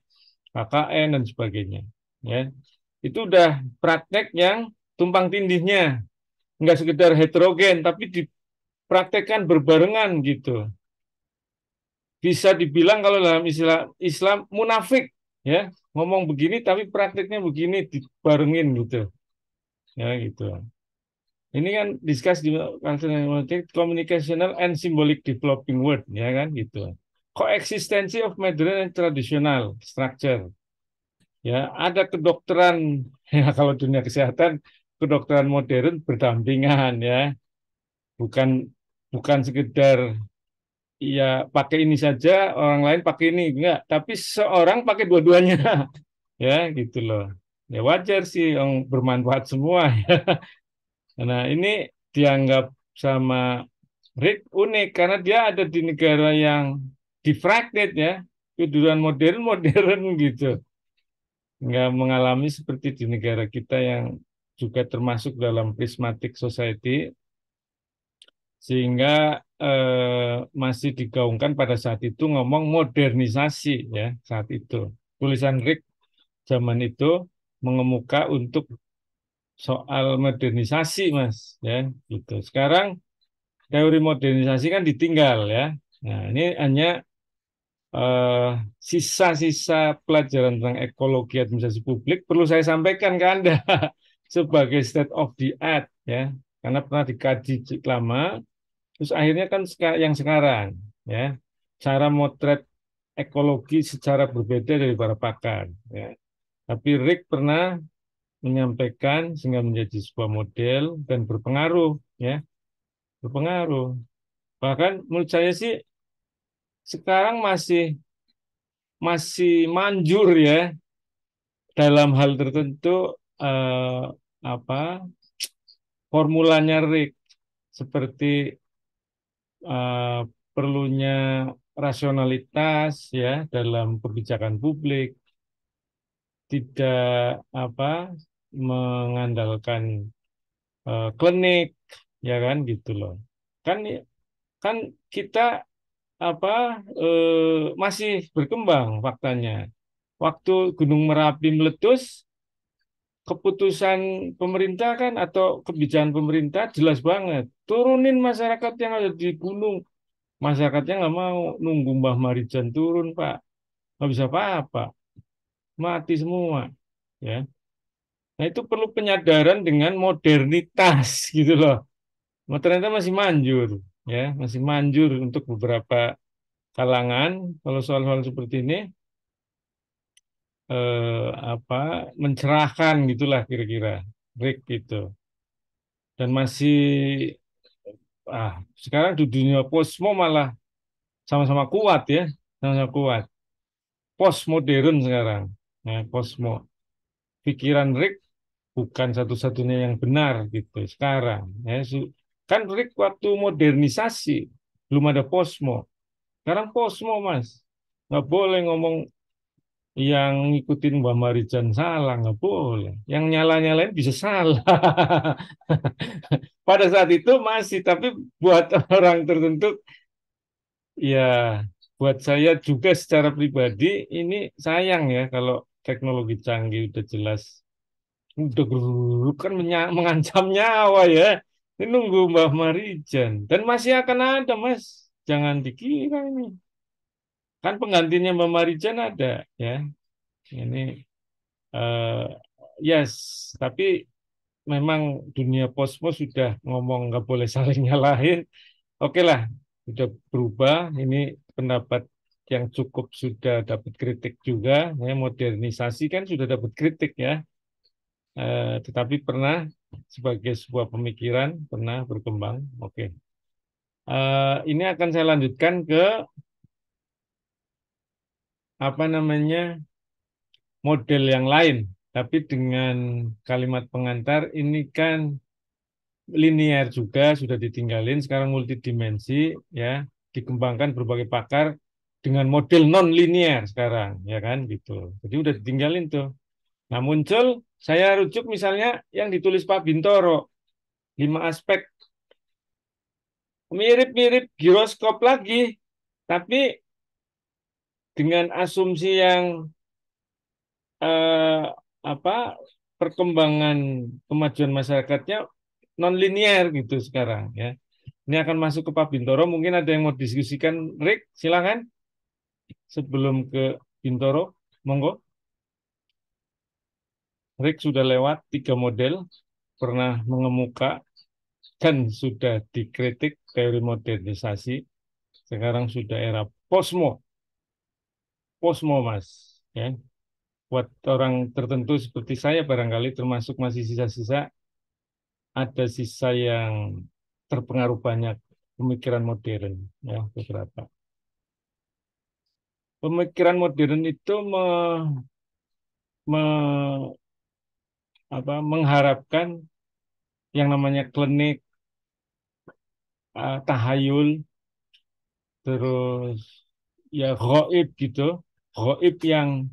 KKN dan sebagainya. Ya, itu udah praktek yang tumpang tindihnya, nggak sekedar heterogen, tapi dipraktekkan berbarengan gitu. Bisa dibilang kalau dalam istilah Islam munafik, ya, ngomong begini tapi prakteknya begini dibarengin gitu, ya gitu. Ini kan discuss di communicational and symbolic developing word, ya kan gitu. Coexistency of modern and traditional structure. Ya, ada kedokteran ya kalau dunia kesehatan kedokteran modern berdampingan ya. Bukan sekedar ya pakai ini saja, orang lain pakai ini enggak, tapi seorang pakai dua-duanya. Ya, gitu loh. Ya wajar sih yang bermanfaat semua ya. Nah, ini dianggap sama Rick unik karena dia ada di negara yang diffracted ya, Kedudukan modern modern gitu, nggak mengalami seperti di negara kita yang juga termasuk dalam prismatic society, sehingga masih digaungkan pada saat itu ngomong modernisasi ya saat itu. Tulisan Rick zaman itu mengemuka untuk soal modernisasi, Mas, ya gitu. Sekarang teori modernisasi kan ditinggal ya. Nah, ini hanya eh, sisa-sisa pelajaran tentang ekologi administrasi publik perlu saya sampaikan ke Anda sebagai state of the art ya. Karena pernah dikaji lama, terus akhirnya kan yang sekarang ya, cara motret ekologi secara berbeda dari para pakar ya. Tapi Rick pernah menyampaikan sehingga menjadi sebuah model dan berpengaruh ya, berpengaruh. Bahkan menurut saya sih sekarang masih masih manjur ya dalam hal tertentu, eh, apa formulanya Rick, seperti eh, perlunya rasionalitas ya dalam kebijakan publik, tidak apa mengandalkan klinik ya kan gitu loh. Kan kan kita apa masih berkembang faktanya. Waktu Gunung Merapi meletus, keputusan pemerintah kan atau kebijakan pemerintah jelas banget. Turunin masyarakat yang ada di gunung. Masyarakatnya nggak mau nunggu Mbah Marijan turun, Pak. Nggak bisa apa-apa. Mati semua. Ya. Nah itu perlu penyadaran dengan modernitas gitu loh. Ternyata masih manjur. Ya, masih manjur untuk beberapa kalangan. Kalau soal-soal seperti ini, apa mencerahkan gitulah kira-kira Rick gitu. Dan masih sekarang di dunia posmo malah sama-sama kuat ya, sama-sama kuat. Postmodern sekarang, ya, posmo. Pikiran Rick bukan satu-satunya yang benar gitu sekarang. Ya, kan Rick waktu modernisasi belum ada posmo. Sekarang posmo Mas, nggak boleh ngomong yang ngikutin Mbak Marijan salah, nggak boleh. Yang nyala-nyalain bisa salah. Pada saat itu masih, tapi buat orang tertentu, ya buat saya juga secara pribadi, ini sayang ya kalau teknologi canggih udah jelas, udah geruduk kan mengancam nyawa ya. Ini nunggu Mbak Marijan. Dan masih akan ada, Mas. Jangan dikira ini. Kan penggantinya Mbak Marijan ada ya. Ini eh, yes, tapi memang dunia posmo sudah ngomong nggak boleh saling nyalahin. Oke lah, sudah berubah. Ini pendapat yang cukup sudah dapat kritik juga. Ya, modernisasi kan sudah dapat kritik ya. Tetapi pernah sebagai sebuah pemikiran pernah berkembang. Oke. Ini akan saya lanjutkan ke apa namanya model yang lain. Tapi dengan kalimat pengantar ini kan linear juga sudah ditinggalin, sekarang multidimensi ya, dikembangkan berbagai pakar dengan model non linear sekarang ya kan gitu. Jadi udah ditinggalin tuh. Nah muncul saya rujuk misalnya yang ditulis Pak Bintoro, 5 aspek, mirip-mirip giroskop lagi, tapi dengan asumsi yang eh, apa perkembangan kemajuan masyarakatnya non linear gitu sekarang ya. Ini akan masuk ke Pak Bintoro. Mungkin ada yang mau diskusikan. Rick, silakan. Sebelum ke Bintoro, monggo. Rick sudah lewat 3 model, pernah mengemuka dan sudah dikritik teori modernisasi. Sekarang sudah era posmo, posmo Mas. Ya, buat orang tertentu seperti saya barangkali termasuk masih sisa-sisa, ada sisa yang terpengaruh banyak pemikiran modern, ya beberapa. Pemikiran modern itu me- mengharapkan yang namanya klinik, tahayul, terus ya gaib gitu, gaib yang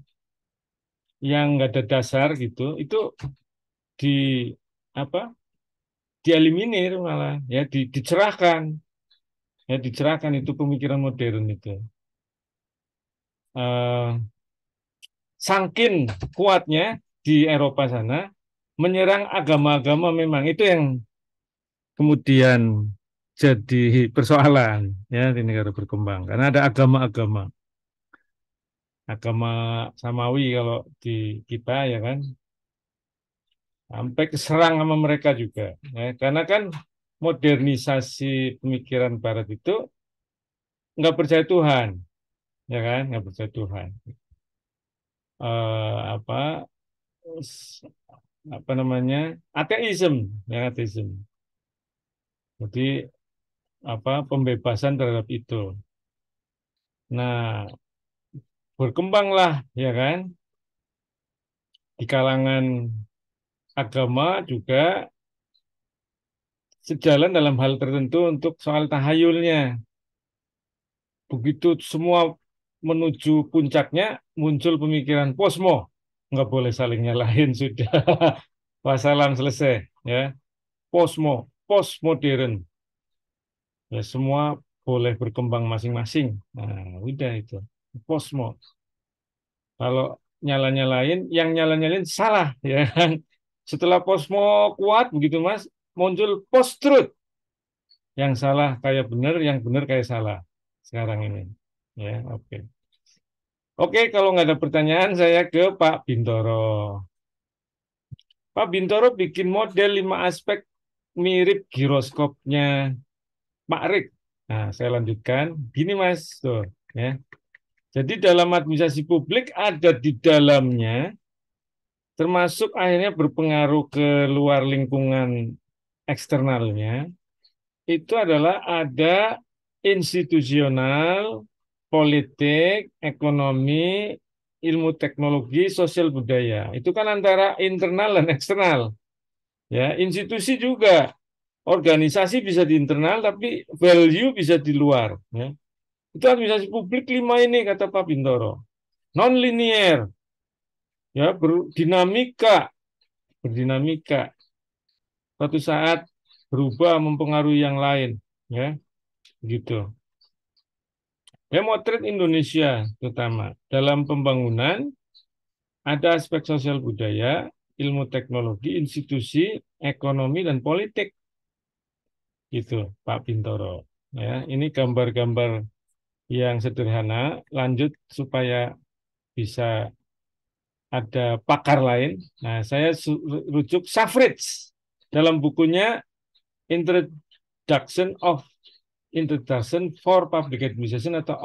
nggak ada dasar gitu, itu di apa? Dieliminir malah, ya dicerahkan, ya dicerahkan itu pemikiran modern itu. Eh, Sangkin kuatnya di Eropa sana menyerang agama-agama memang itu yang kemudian jadi persoalan ya di negara berkembang karena ada agama Samawi kalau di kita ya kan sampai keserang sama mereka juga ya karena kan modernisasi pemikiran Barat itu nggak percaya Tuhan ya kan nggak percaya Tuhan apa apa namanya ateisme ya ateisme jadi apa pembebasan terhadap itu. Nah, berkembanglah ya kan di kalangan agama juga sejalan dalam hal tertentu untuk soal tahayulnya. Begitu semua menuju puncaknya muncul pemikiran posmo, nggak boleh saling nyalahin sudah. Wassalam selesai ya. Posmo, postmodern. Ya semua boleh berkembang masing-masing. Nah, udah itu. Posmo. Kalau nyala-nyalain, yang nyala-nyalain salah ya kan. Setelah posmo kuat begitu Mas, muncul post-truth. Yang salah kayak benar, yang benar kayak salah sekarang ini. Ya, oke. Oke, kalau nggak ada pertanyaan saya ke Pak Bintoro. Pak Bintoro bikin model 5 aspek mirip giroskopnya Pak Rik. Nah, saya lanjutkan. Gini Mas, tuh ya. Jadi dalam administrasi publik ada di dalamnya termasuk akhirnya berpengaruh ke luar lingkungan eksternalnya, itu adalah ada institusional, politik, ekonomi, ilmu teknologi, sosial budaya. Itu kan antara internal dan eksternal. Ya, institusi juga, organisasi bisa di internal, tapi value bisa di luar. Ya. Itu administrasi publik 5 ini kata Pak Bintoro. Non-linear, ya berdinamika suatu saat berubah mempengaruhi yang lain ya gitu Demotret Indonesia terutama dalam pembangunan ada aspek sosial budaya ilmu teknologi institusi ekonomi dan politik gitu Pak Bintoro ya ini gambar-gambar yang sederhana lanjut supaya bisa ada pakar lain. Nah, saya rujuk Safrits dalam bukunya Introduction for Public Administration atau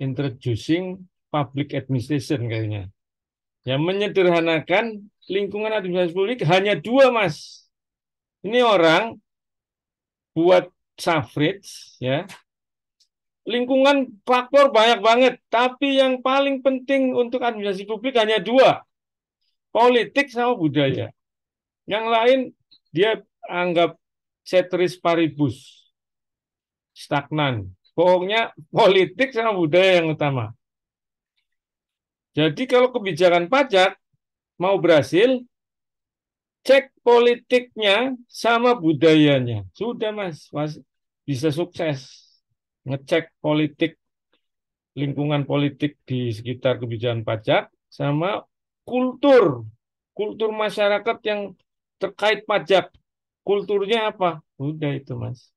Introducing Public Administration kayaknya. Yang menyederhanakan lingkungan administrasi publik hanya 2, Mas. Ini orang buat Safrits ya. Lingkungan faktor banyak banget, tapi yang paling penting untuk administrasi publik hanya 2, politik sama budaya. Yang lain dia anggap ceteris paribus, stagnan. Pokoknya politik sama budaya yang utama. Jadi kalau kebijakan pajak mau berhasil, cek politiknya sama budayanya. Sudah Mas bisa sukses. Ngecek politik, lingkungan politik di sekitar kebijakan pajak sama kultur masyarakat yang terkait pajak. Kulturnya apa? Udah itu Mas.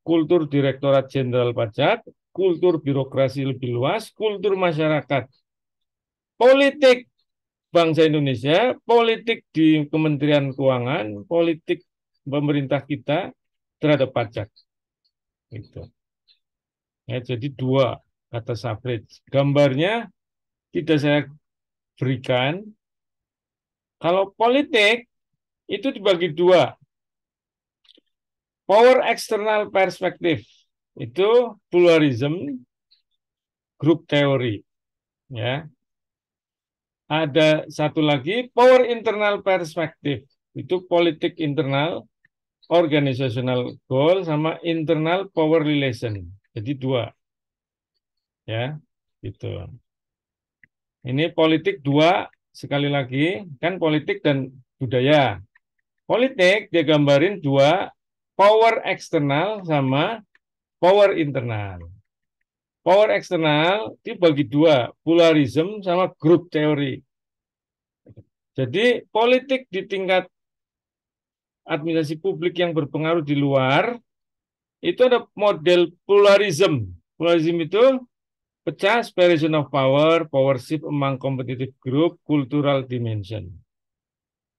Kultur Direktorat Jenderal Pajak, kultur birokrasi lebih luas, kultur masyarakat. Politik bangsa Indonesia, politik di Kementerian Keuangan, politik pemerintah kita terhadap pajak. Itu. Ya, jadi 2 kata Safrit. Gambarnya tidak saya berikan. Kalau politik itu dibagi 2. Power eksternal perspektif itu pluralism, group theory, ya. Ada satu lagi power internal perspektif itu politik internal, organizational goal sama internal power relation. Jadi 2, ya, gitu. Ini politik dua, sekali lagi, kan politik dan budaya. Politik dia gambarin dua, power eksternal sama power internal. Power eksternal dibagi dua, pluralism sama group teori. Jadi politik di tingkat administrasi publik yang berpengaruh di luar, itu ada model pluralism. Pluralism itu pecah separation of power, power shift among competitive group, cultural dimension.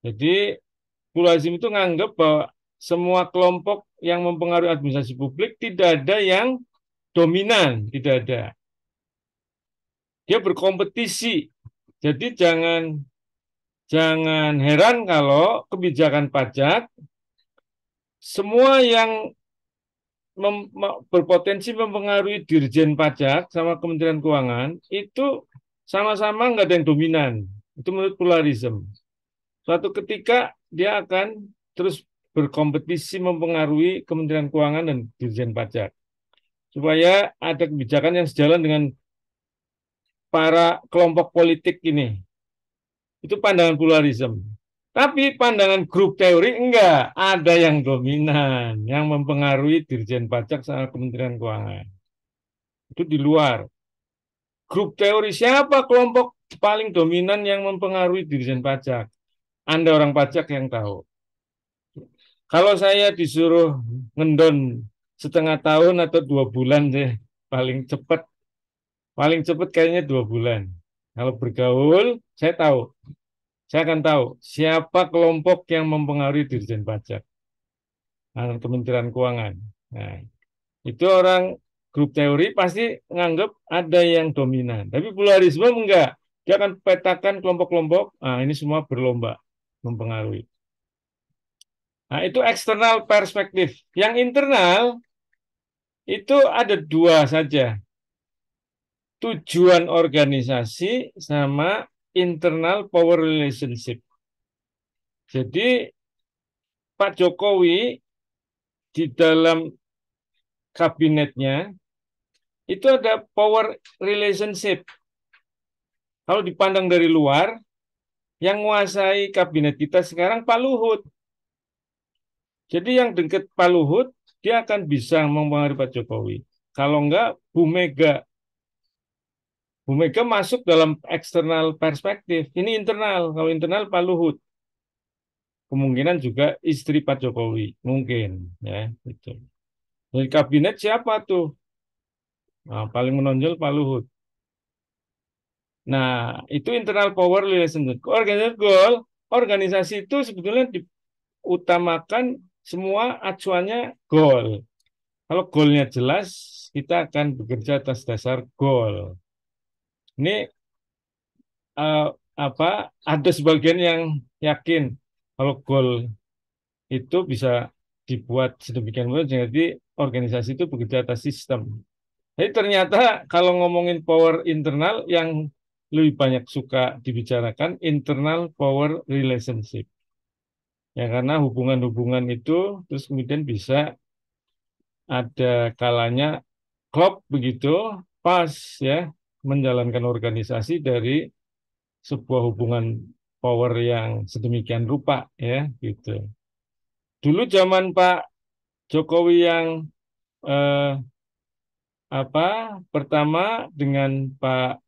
Jadi pluralism itu nganggap bahwa semua kelompok yang mempengaruhi administrasi publik tidak ada yang dominan, tidak ada. Dia berkompetisi. Jadi jangan heran kalau kebijakan pajak semua yang berpotensi mempengaruhi Dirjen Pajak sama Kementerian Keuangan itu sama-sama nggak ada yang dominan. Itu menurut pluralism. Suatu ketika dia akan terus berkompetisi mempengaruhi Kementerian Keuangan dan Dirjen Pajak. Supaya ada kebijakan yang sejalan dengan para kelompok politik ini. Itu pandangan pluralism. Tapi pandangan grup teori enggak, ada yang dominan, yang mempengaruhi Dirjen Pajak sama Kementerian Keuangan. Itu di luar. Grup teori siapa kelompok paling dominan yang mempengaruhi Dirjen Pajak? Anda orang pajak yang tahu. Kalau saya disuruh ngendon setengah tahun atau 2 bulan deh, paling cepat kayaknya 2 bulan. Kalau bergaul, saya tahu. Saya akan tahu siapa kelompok yang mempengaruhi Dirjen Pajak, Kementerian Keuangan. Nah, itu orang grup teori pasti nganggap ada yang dominan. Tapi pluralisme enggak. Dia akan petakan kelompok-kelompok. Nah, ini semua berlomba mempengaruhi. Nah, itu eksternal perspektif. Yang internal itu ada dua saja. Tujuan organisasi sama internal power relationship. Jadi Pak Jokowi di dalam kabinetnya itu ada power relationship. Kalau dipandang dari luar, yang menguasai kabinet kita sekarang Pak Luhut. Jadi yang dekat Pak Luhut, dia akan bisa mempengaruhi Pak Jokowi. Kalau enggak, Bu Mega. Bu Mega masuk dalam eksternal perspektif. Ini internal. Kalau internal Pak Luhut. Kemungkinan juga istri Pak Jokowi. Mungkin. Ya, gitu. Dari kabinet siapa tuh? Nah, paling menonjol Pak Luhut. Nah, itu internal power relationship. Organisasi itu sebetulnya diutamakan semua acuannya goal. Kalau goalnya jelas, kita akan bekerja atas dasar goal. Ini ada sebagian yang yakin kalau goal itu bisa dibuat sedemikian rupa, jadi organisasi itu bekerja atas sistem. Jadi ternyata kalau ngomongin power internal yang lebih banyak suka dibicarakan internal power relationship. Ya karena hubungan-hubungan itu terus kemudian bisa ada kalanya klop begitu pas ya menjalankan organisasi dari sebuah hubungan power yang sedemikian rupa ya gitu. Dulu zaman Pak Jokowi yang pertama dengan Pak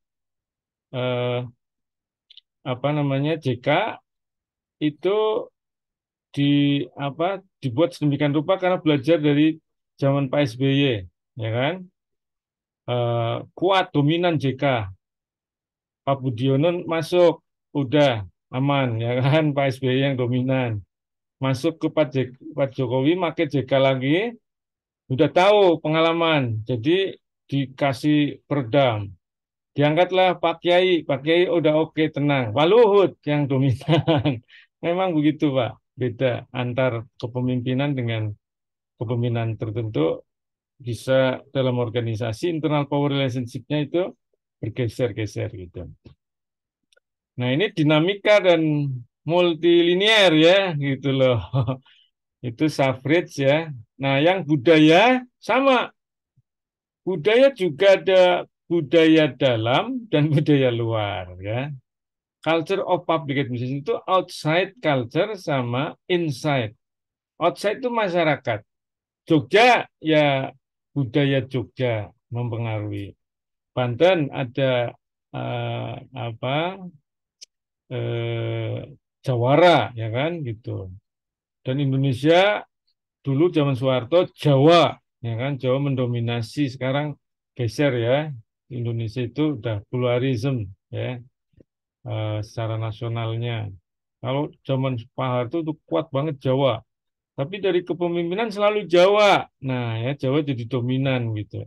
JK itu dibuat sedemikian rupa karena belajar dari zaman Pak SBY ya kan. Kuat dominan JK. Pak Budiono masuk, udah aman ya kan, Pak SBY yang dominan. Masuk ke Pak Jokowi, pakai JK lagi, udah tahu pengalaman, jadi dikasih peredam. Diangkatlah Pak Kiai udah oke, tenang. Pak Luhut yang dominan. Memang begitu Pak, beda antar kepemimpinan dengan kepemimpinan tertentu bisa dalam organisasi internal power relationship-nya itu bergeser-geser gitu. Nah ini dinamika dan multilinier ya gitu loh. Itu suffrage ya. Nah yang budaya sama. Budaya juga ada budaya dalam dan budaya luar ya. Culture of public administration itu outside culture sama inside. Outside itu masyarakat. Jogja ya budaya Jogja mempengaruhi. Banten ada apa Jawara ya kan gitu. Dan Indonesia dulu zaman Soeharto Jawa ya kan, Jawa mendominasi, sekarang geser ya. Indonesia itu udah pluralism ya, secara nasionalnya. Kalau zaman Pak Harto itu kuat banget Jawa. Tapi dari kepemimpinan selalu Jawa. Nah, ya Jawa jadi dominan gitu.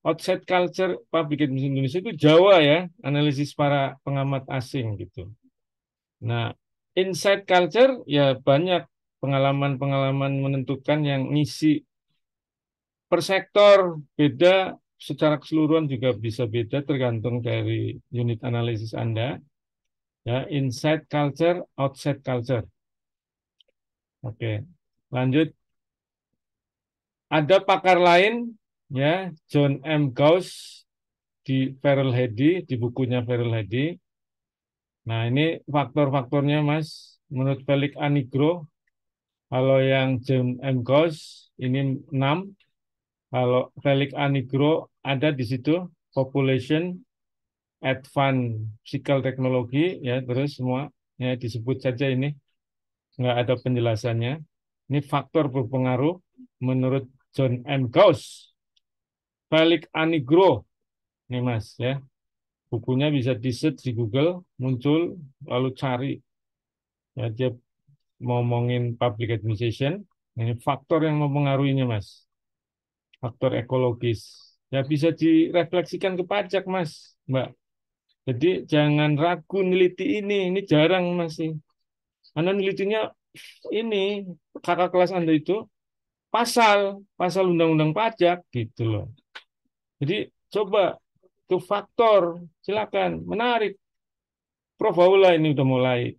Outside culture public administration Indonesia itu Jawa ya, analisis para pengamat asing gitu. Nah, inside culture ya banyak pengalaman-pengalaman menentukan yang ngisi per sektor beda, secara keseluruhan juga bisa beda tergantung dari unit analisis Anda. Ya, inside culture, outside culture. Oke, lanjut. Ada pakar lain, ya, John M. Gauss di Farrell Hardy, di bukunya Farrell Hardy. Nah, ini faktor-faktornya, Mas. Menurut Felix Anigro, kalau yang John M. Gauss ini 6. Kalau Felix Anigro ada di situ, population, advanced physical technology, ya, terus semua ya disebut saja ini, nggak ada penjelasannya. Ini faktor berpengaruh menurut John M. Gauss. Felix Anigro, nih Mas ya, bukunya bisa di search di Google, muncul, lalu cari. Ya, dia ngomongin public administration, ini faktor yang mempengaruhinya Mas. Faktor ekologis. Ya bisa direfleksikan ke pajak Mas, Mbak. Jadi jangan ragu neliti ini jarang masih. Anda nelitinya ini, kakak kelas Anda itu pasal undang-undang pajak gitu loh. Jadi coba itu faktor, silakan, menarik. Prof Aula ini udah mulai.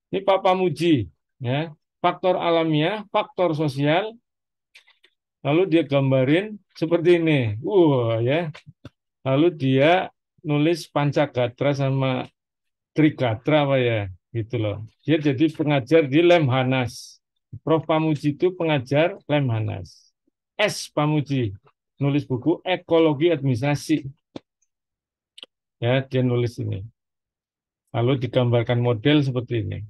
Ini Pak Pamuji, ya, faktor alamiah, faktor sosial, lalu dia gambarin seperti ini. Ya. Lalu dia nulis Pancagatra sama Trigatra apa ya, gitu loh. Dia jadi pengajar di Lemhanas. Prof Pamuji itu pengajar Lemhanas. S Pamuji nulis buku Ekologi Administrasi. Ya, dia nulis ini. Lalu digambarkan model seperti ini.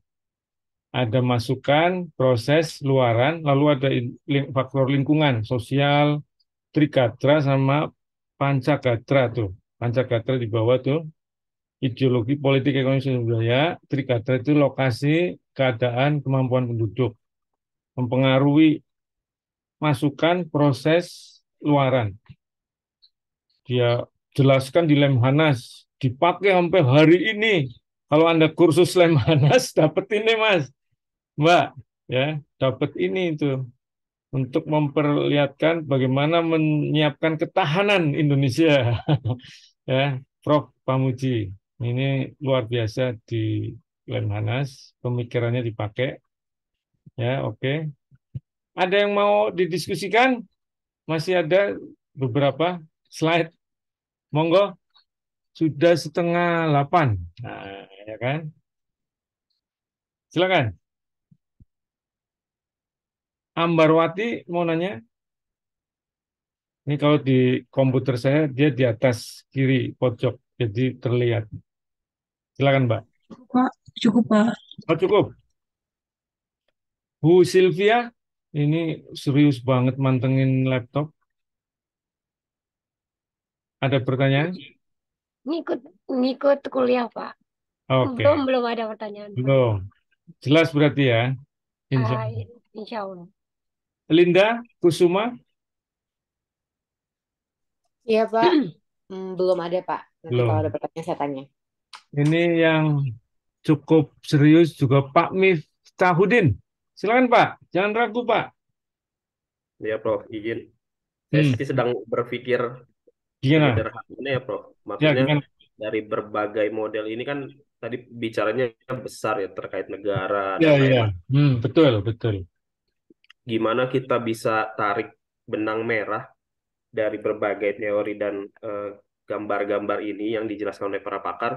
Ada masukan, proses, luaran, lalu ada faktor lingkungan, sosial, Trigatra sama Pancagatra tuh. Pancagatra di bawah tuh. Ideologi politik ekonomi sosial budaya, Trigatra itu lokasi, keadaan, kemampuan penduduk. Mempengaruhi masukan, proses, luaran. Dia jelaskan di Lemhanas, dipakai sampai hari ini. Kalau Anda kursus Lemhanas, dapat ini Mas, Mbak, ya, dapat ini itu untuk memperlihatkan bagaimana menyiapkan ketahanan Indonesia. Ya, Prof Pamuji. Ini luar biasa di Lemhanas, pemikirannya dipakai. Ya, oke. Ada yang mau didiskusikan? Masih ada beberapa slide. Monggo, sudah 7:30. Nah, ya kan? Silakan. Ambarwati mau nanya? Ini kalau di komputer saya, dia di atas kiri pojok, jadi terlihat. Silakan, Mbak. Pak, cukup Pak. Oh, cukup. Bu Sylvia, ini serius banget mantengin laptop. Ada pertanyaan? Ngikut kuliah, Pak. Oke, Belum ada pertanyaan, Pak. belum. Jelas berarti ya. Insya Ah, Allah. insya Allah. Linda Kusuma, Iya, Pak. Belum ada, Pak. Nanti kalau belum. ada pertanyaan saya tanya. Ini yang cukup serius juga Pak Miftahudin. Silakan Pak, jangan ragu Pak. Ya, Prof, izin. Saya Hmm, sih sedang berpikir Gimana? sederhana ya, Prof. Ya, Maksudnya gimana? dari berbagai model ini kan tadi bicaranya besar ya terkait negara Ya, dan ya. lain-lain. Betul, betul. Gimana kita bisa tarik benang merah dari berbagai teori dan gambar-gambar ini yang dijelaskan oleh para pakar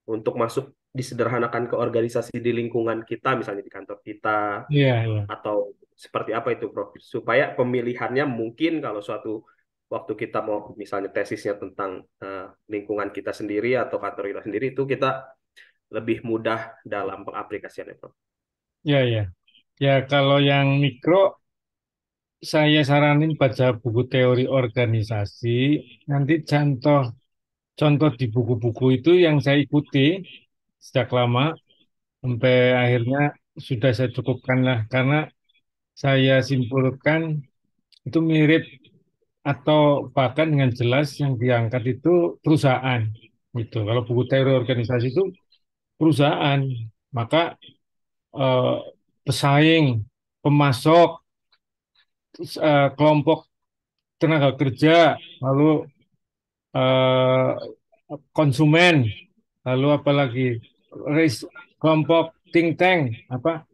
untuk masuk disederhanakan ke organisasi di lingkungan kita, misalnya di kantor kita, Iya, iya. atau seperti apa itu, Prof? Supaya pemilihannya mungkin kalau suatu waktu kita mau misalnya tesisnya tentang lingkungan kita sendiri atau kantor kita sendiri, itu kita lebih mudah dalam pengaplikasiannya, Prof. Ya, ya. Ya, kalau yang mikro, saya saranin baca buku teori organisasi. Nanti contoh di buku-buku itu yang saya ikuti sejak lama, sampai akhirnya sudah saya cukupkan lah. Karena saya simpulkan itu mirip atau bahkan dengan jelas yang diangkat itu perusahaan. Gitu. Kalau buku teori organisasi itu perusahaan, maka eh, pesaing, pemasok, kelompok tenaga kerja, lalu eh, konsumen, lalu apalagi kelompok think tank, apa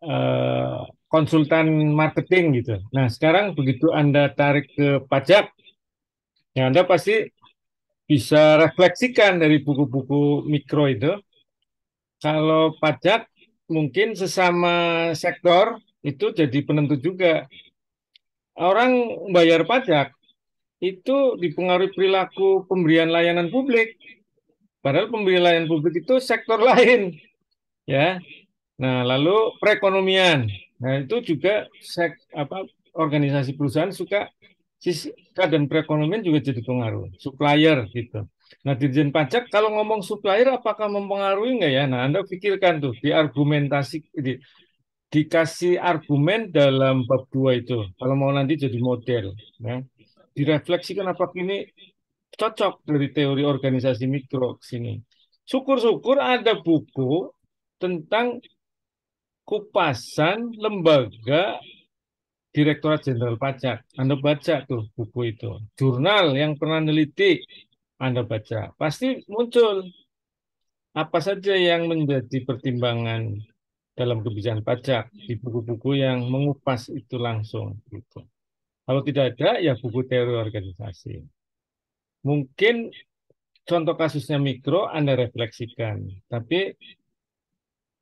eh, konsultan marketing gitu. Nah, sekarang begitu Anda tarik ke pajak, ya Anda pasti bisa refleksikan dari buku-buku mikro itu. Kalau pajak mungkin sesama sektor itu jadi penentu juga. Orang bayar pajak itu dipengaruhi perilaku pemberian layanan publik. Padahal pemberian layanan publik itu sektor lain, ya. Nah, lalu perekonomian. Nah, itu juga organisasi perusahaan suka dan perekonomian juga jadi pengaruh. Supplier gitu. Nah, Dirjen Pajak kalau ngomong supplier apakah mempengaruhi enggak ya? Nah, Anda pikirkan tuh dikasih argumen dalam bab 2 itu. Kalau mau nanti jadi model, ya. Direfleksikan apakah ini cocok dari teori organisasi mikro ke sini. Syukur-syukur ada buku tentang kupasan lembaga Direktorat Jenderal Pajak. Anda baca tuh buku itu. Jurnal yang pernah neliti, Anda baca. Pasti muncul apa saja yang menjadi pertimbangan dalam kebijakan pajak di buku-buku yang mengupas itu langsung. Gitu. Kalau tidak ada, ya buku teori organisasi. Mungkin contoh kasusnya mikro Anda refleksikan, tapi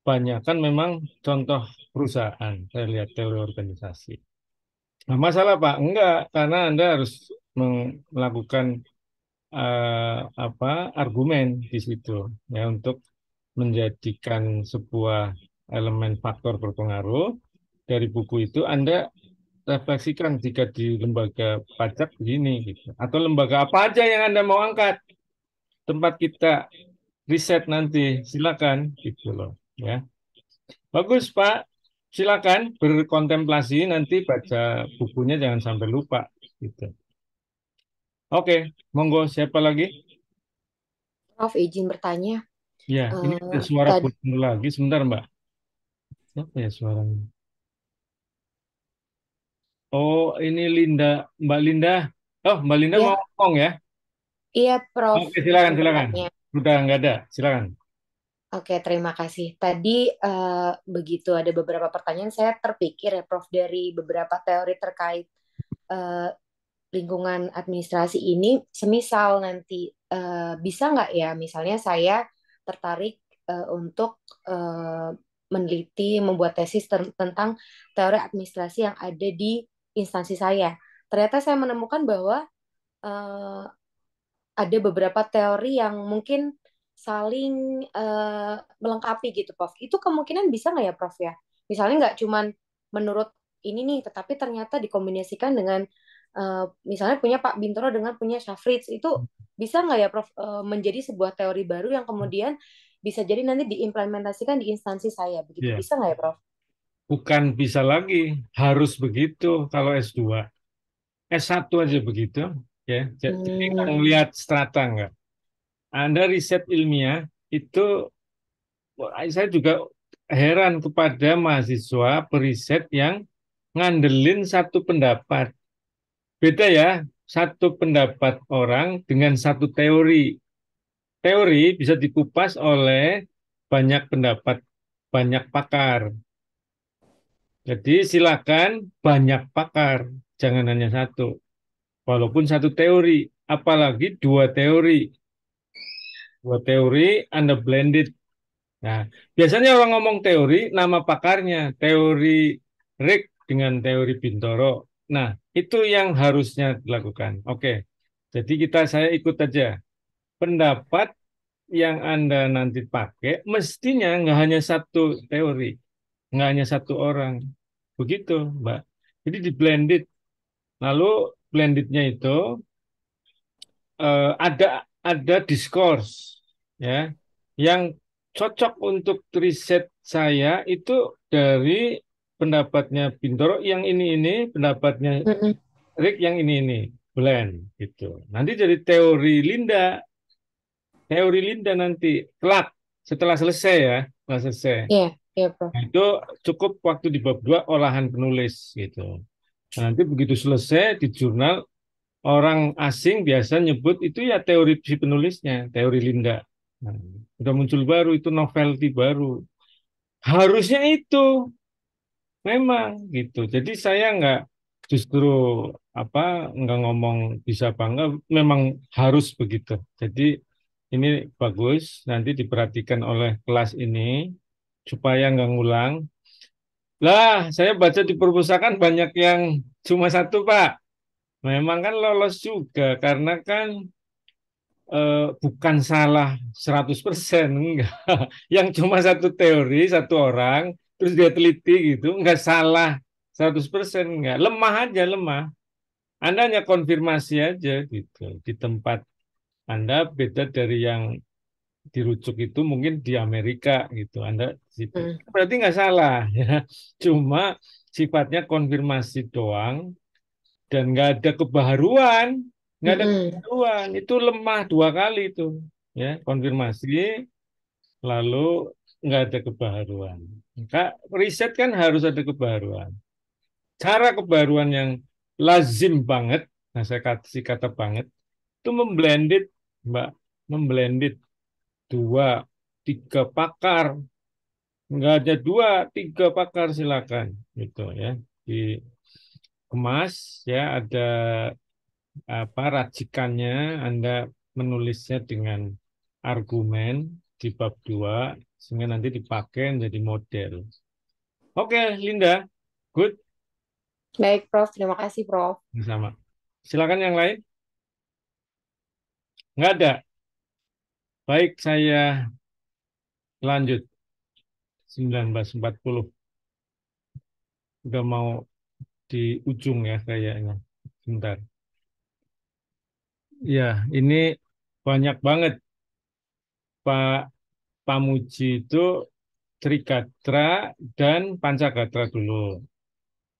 banyak kan memang contoh perusahaan. Saya lihat teori organisasi. Nah, masalah Pak, enggak, karena Anda harus melakukan argumen di situ ya untuk menjadikan sebuah elemen faktor berpengaruh dari buku itu Anda refleksikan jika di lembaga pajak begini gitu. Atau lembaga apa aja yang Anda mau angkat tempat kita riset nanti silakan gitu loh ya. Bagus Pak, silakan berkontemplasi nanti baca bukunya jangan sampai lupa gitu. Oke, monggo siapa lagi? Prof, izin bertanya. Ya, ini ada suara Tadi bunyi lagi sebentar Mbak. Siapa ya suaranya? Oh, ini Mbak Linda. Oh, Mbak Linda mau ya, ngomong ya? iya Prof, Oke, silakan, izin silakan. bertanya. Sudah nggak ada, silakan. Oke, terima kasih. Tadi begitu ada beberapa pertanyaan, saya terpikir ya Prof, dari beberapa teori terkait eh, lingkungan administrasi ini, semisal nanti bisa nggak ya, misalnya saya tertarik untuk eh, meneliti, membuat tesis tentang teori administrasi yang ada di instansi saya. Ternyata saya menemukan bahwa eh, ada beberapa teori yang mungkin saling melengkapi gitu, Prof. Itu kemungkinan bisa nggak ya, Prof ya? Misalnya nggak cuman menurut ini nih, tetapi ternyata dikombinasikan dengan misalnya punya Pak Bintoro dengan punya Syafritz, itu bisa nggak ya, Prof, menjadi sebuah teori baru yang kemudian bisa jadi nanti diimplementasikan di instansi saya, begitu Ya, bisa nggak ya, Prof? bukan bisa lagi, harus begitu kalau S2. S1 aja begitu, ya. Jadi nggak Hmm, ngelihat strata nggak. Anda riset ilmiah itu, saya juga heran kepada mahasiswa periset yang ngandelin satu pendapat. Beda ya, satu pendapat orang dengan satu teori. Teori bisa dikupas oleh banyak pendapat, banyak pakar. Jadi silakan banyak pakar, jangan hanya satu. Walaupun satu teori. apalagi dua teori. Dua teori Anda blended. Nah, biasanya orang ngomong teori, nama pakarnya, teori Rick dengan teori Bintoro. Nah, itu yang harusnya dilakukan. Oke, jadi saya ikut aja. Pendapat yang Anda nanti pakai, mestinya nggak hanya satu teori, nggak hanya satu orang. Begitu, Mbak. Jadi di blended. Lalu blendednya itu ada diskurs ya yang cocok untuk riset saya itu dari pendapatnya Bintoro yang ini pendapatnya Mm-mm. Rick yang ini blend gitu. Nanti jadi teori Linda nanti kelak setelah selesai ya, setelah selesai. Iya, iya, Prof. Nah, itu cukup waktu di bab 2 olahan penulis gitu. Nah, nanti begitu selesai di jurnal orang asing biasa nyebut itu ya teori si penulisnya, teori Linda. Nah, udah muncul baru itu novelty baru. Harusnya itu memang gitu. Jadi saya nggak justru nggak ngomong bisa apa enggak, memang harus begitu. Jadi ini bagus nanti diperhatikan oleh kelas ini supaya nggak ngulang. Lah, saya baca di perpustakaan banyak yang cuma satu, Pak. Memang kan lolos juga karena kan bukan salah 100%, enggak. Yang cuma satu teori, satu orang, terus dia teliti gitu, enggak salah 100%, enggak. Lemah aja, lemah. Anda hanya konfirmasi aja gitu. Di tempat Anda beda dari yang dirujuk itu mungkin di Amerika gitu. Anda di situ. Mm. Berarti nggak salah ya. Cuma sifatnya konfirmasi doang dan nggak ada kebaharuan, nggak ada Mm-mm. kebaharuan. Itu lemah 2 kali itu, ya konfirmasi lalu nggak ada kebaharuan. Maka riset kan harus ada kebaharuan. Cara kebaharuan yang lazim banget, nah saya kasih kata banget, itu memblended, Mbak, memblended 2, 3 pakar, nggak ada 2, 3 pakar silakan, gitu ya, dikemas ya ada racikannya, Anda menulisnya dengan argumen di bab 2 sehingga nanti dipakai menjadi model. Oke, Linda, good, Baik, Prof. Terima kasih, Prof. sama. Silakan yang lain. Nggak ada. Baik, saya lanjut. 1940. Udah mau di ujung ya kayaknya. Sebentar. Ya, ini banyak banget. Pak Pamuji itu Trikatra dan Pancakatra dulu.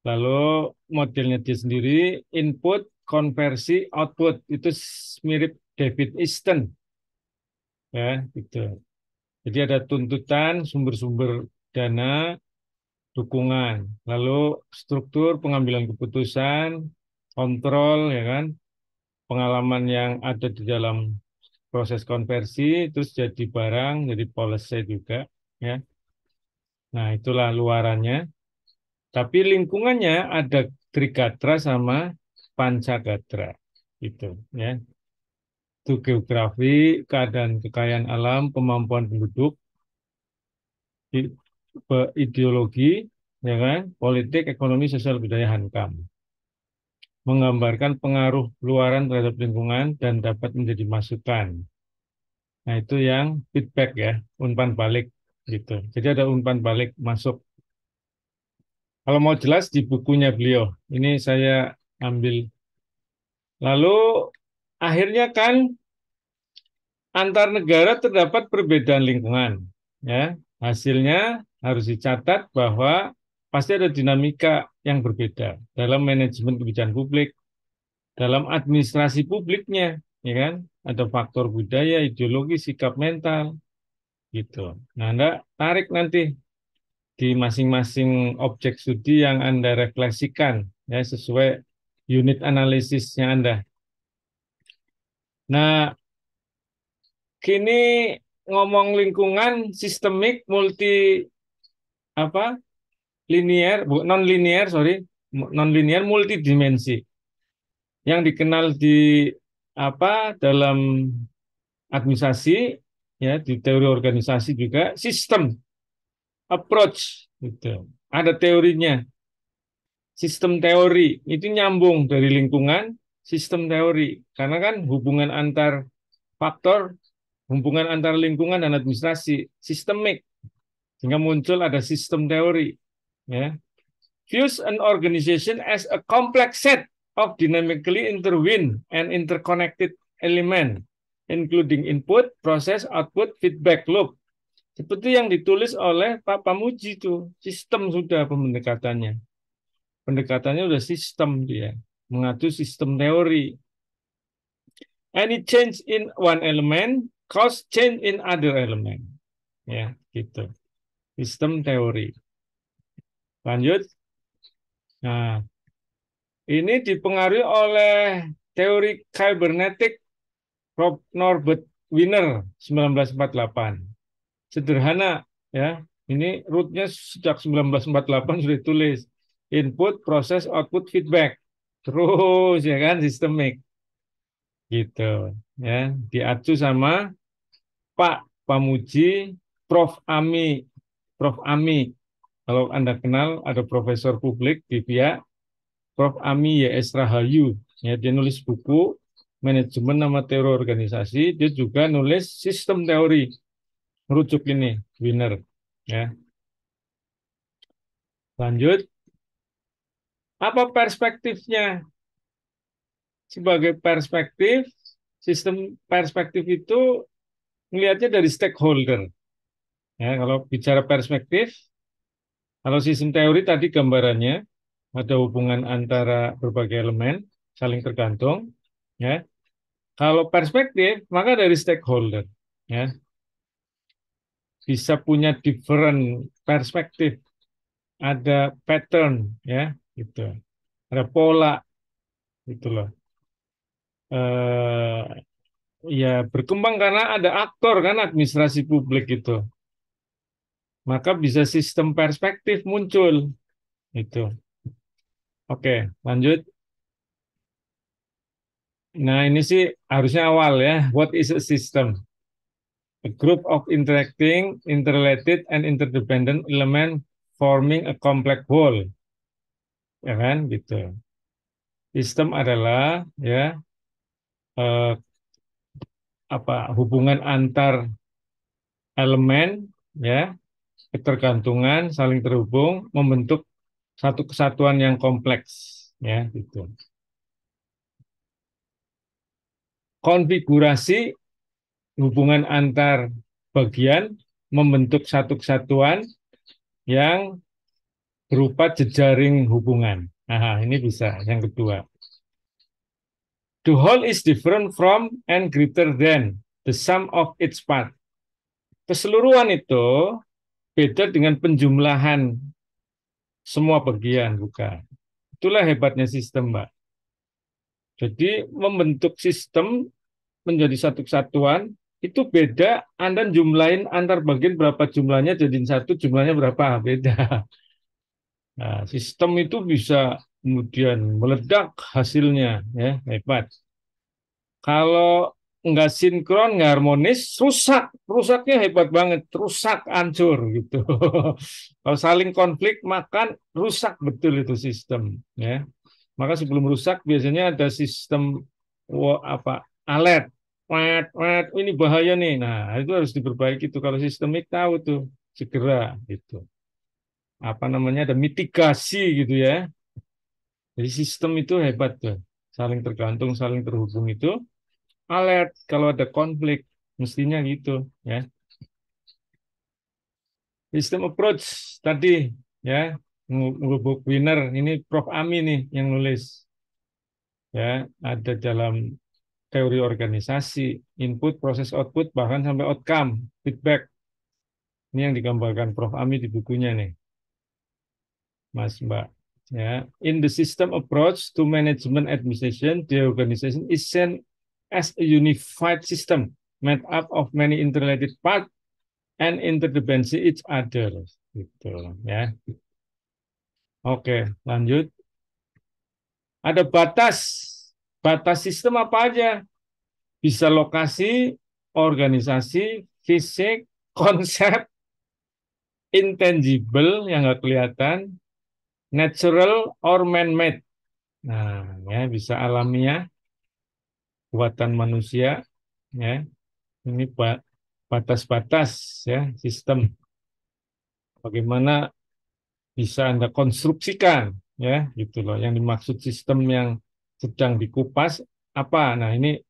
Lalu modelnya dia sendiri, input, konversi, output. Itu mirip David Easton. Ya, gitu. Jadi ada tuntutan, sumber-sumber dana, dukungan. Lalu struktur pengambilan keputusan, kontrol, ya kan, pengalaman yang ada di dalam proses konversi, terus jadi barang, jadi policy juga, ya. Nah, itulah luarannya. Tapi lingkungannya ada Trigatra sama Pancagatra, gitu, ya. Itu geografi, keadaan kekayaan alam, kemampuan penduduk, ideologi, ya kan, politik, ekonomi, sosial, budaya, hankam. Menggambarkan pengaruh luaran terhadap lingkungan dan dapat menjadi masukan. Nah, itu yang feedback ya, umpan balik gitu. Jadi ada umpan balik masuk. Kalau mau jelas di bukunya beliau, ini saya ambil. Lalu akhirnya kan antar negara terdapat perbedaan lingkungan. Ya, hasilnya harus dicatat bahwa pasti ada dinamika yang berbeda dalam manajemen kebijakan publik, dalam administrasi publiknya, ya kan? Ada faktor budaya, ideologi, sikap mental, gitu. Nah, Anda tarik nanti di masing-masing objek studi yang Anda refleksikan, ya sesuai unit analisisnya Anda. Nah, kini ngomong lingkungan sistemik multi apa linear, non linear, sorry, non linear multidimensi. Yang dikenal di dalam administrasi, ya, di teori organisasi juga sistem approach gitu. Ada teorinya. Sistem teori itu nyambung dari lingkungan, sistem teori. Karena kan hubungan antar faktor, hubungan antar lingkungan dan administrasi sistemik, sehingga muncul ada sistem teori. Ya. Views an organization as a complex set of dynamically intertwined and interconnected element, including input, process, output, feedback loop. Seperti yang ditulis oleh Pak Pamuji itu, sistem sudah pendekatannya. Pendekatannya sudah sistem dia, mengatur sistem teori. Any change in one element cause change in other element. Ya, gitu. Sistem teori. Lanjut. Nah, ini dipengaruhi oleh teori cybernetik Norbert Wiener 1948. Sederhana, ya. Ini rootnya sejak 1948 sudah ditulis. Input, proses, output, feedback. Terus, ya kan, sistemik. Gitu. Ya, diacu sama Pak Pamuji, Prof. Ami. Prof. Ami. Kalau Anda kenal, ada profesor publik di PIA, Prof. Ami Y.S. Rahayu. Ya, dia nulis buku Manajemen Nama Teori Organisasi. Dia juga nulis sistem teori. Merujuk ini, Wiener. Ya. Lanjut. Apa perspektifnya? Sebagai perspektif, sistem perspektif itu melihatnya dari stakeholder. Ya, kalau bicara perspektif, kalau sistem teori tadi gambarannya ada hubungan antara berbagai elemen saling tergantung. Ya, kalau perspektif maka dari stakeholder. Ya, bisa punya different perspektif, ada pattern, ya, gitu, ada pola, gitu loh. Ya berkembang karena ada aktor kan administrasi publik itu, maka bisa sistem perspektif muncul itu. Oke, lanjut. Nah ini sih harusnya awal ya. What is a system? A group of interacting, interrelated, and interdependent element forming a complex whole, ya kan gitu. Sistem adalah ya hubungan antar elemen, ya, ketergantungan, saling terhubung, membentuk satu kesatuan yang kompleks, ya, gitu. Konfigurasi hubungan antar bagian membentuk satu kesatuan yang berupa jejaring hubungan. Nah, ini bisa yang kedua. The whole is different from and greater than the sum of its part. Keseluruhan itu beda dengan penjumlahan semua bagian, bukan. Itulah hebatnya sistem, Mbak. Jadi membentuk sistem menjadi satu kesatuan, itu beda, Anda jumlahin antar bagian berapa jumlahnya, jadiin satu, jumlahnya berapa, beda. Nah, sistem itu bisa kemudian meledak hasilnya, ya, hebat. Kalau nggak sinkron, nggak harmonis, rusak. Rusaknya hebat banget, rusak, hancur gitu. Kalau saling konflik, maka rusak betul itu sistem. Ya. Maka sebelum rusak biasanya ada sistem alert. Ini bahaya nih. Nah, itu harus diperbaiki itu. Kalau sistemik tahu tuh segera gitu. Ada mitigasi gitu ya. Jadi sistem itu hebat tuh. Saling tergantung, saling terhubung itu. Alert kalau ada konflik, mestinya gitu ya. Sistem approach tadi ya, ngubuk winner ini Prof. Ami nih yang nulis ya, ada dalam teori organisasi, input, proses, output, bahkan sampai outcome, feedback. Ini yang digambarkan Prof. Ami di bukunya nih, Mas Mbak. Ya, in the system approach to management administration, the organization is seen as a unified system made up of many interrelated parts and interdependency each other. Gitu ya. Oke, lanjut. Ada batas. Batas sistem apa aja? Bisa lokasi, organisasi, fisik, konsep, intangible yang nggak kelihatan, natural or man-made. Nah, ya bisa alamiah, buatan manusia, ya. Ini batas-batas ya sistem. Bagaimana bisa Anda konstruksikan, ya, gitu loh. Yang dimaksud sistem yang sedang dikupas apa? Nah, ini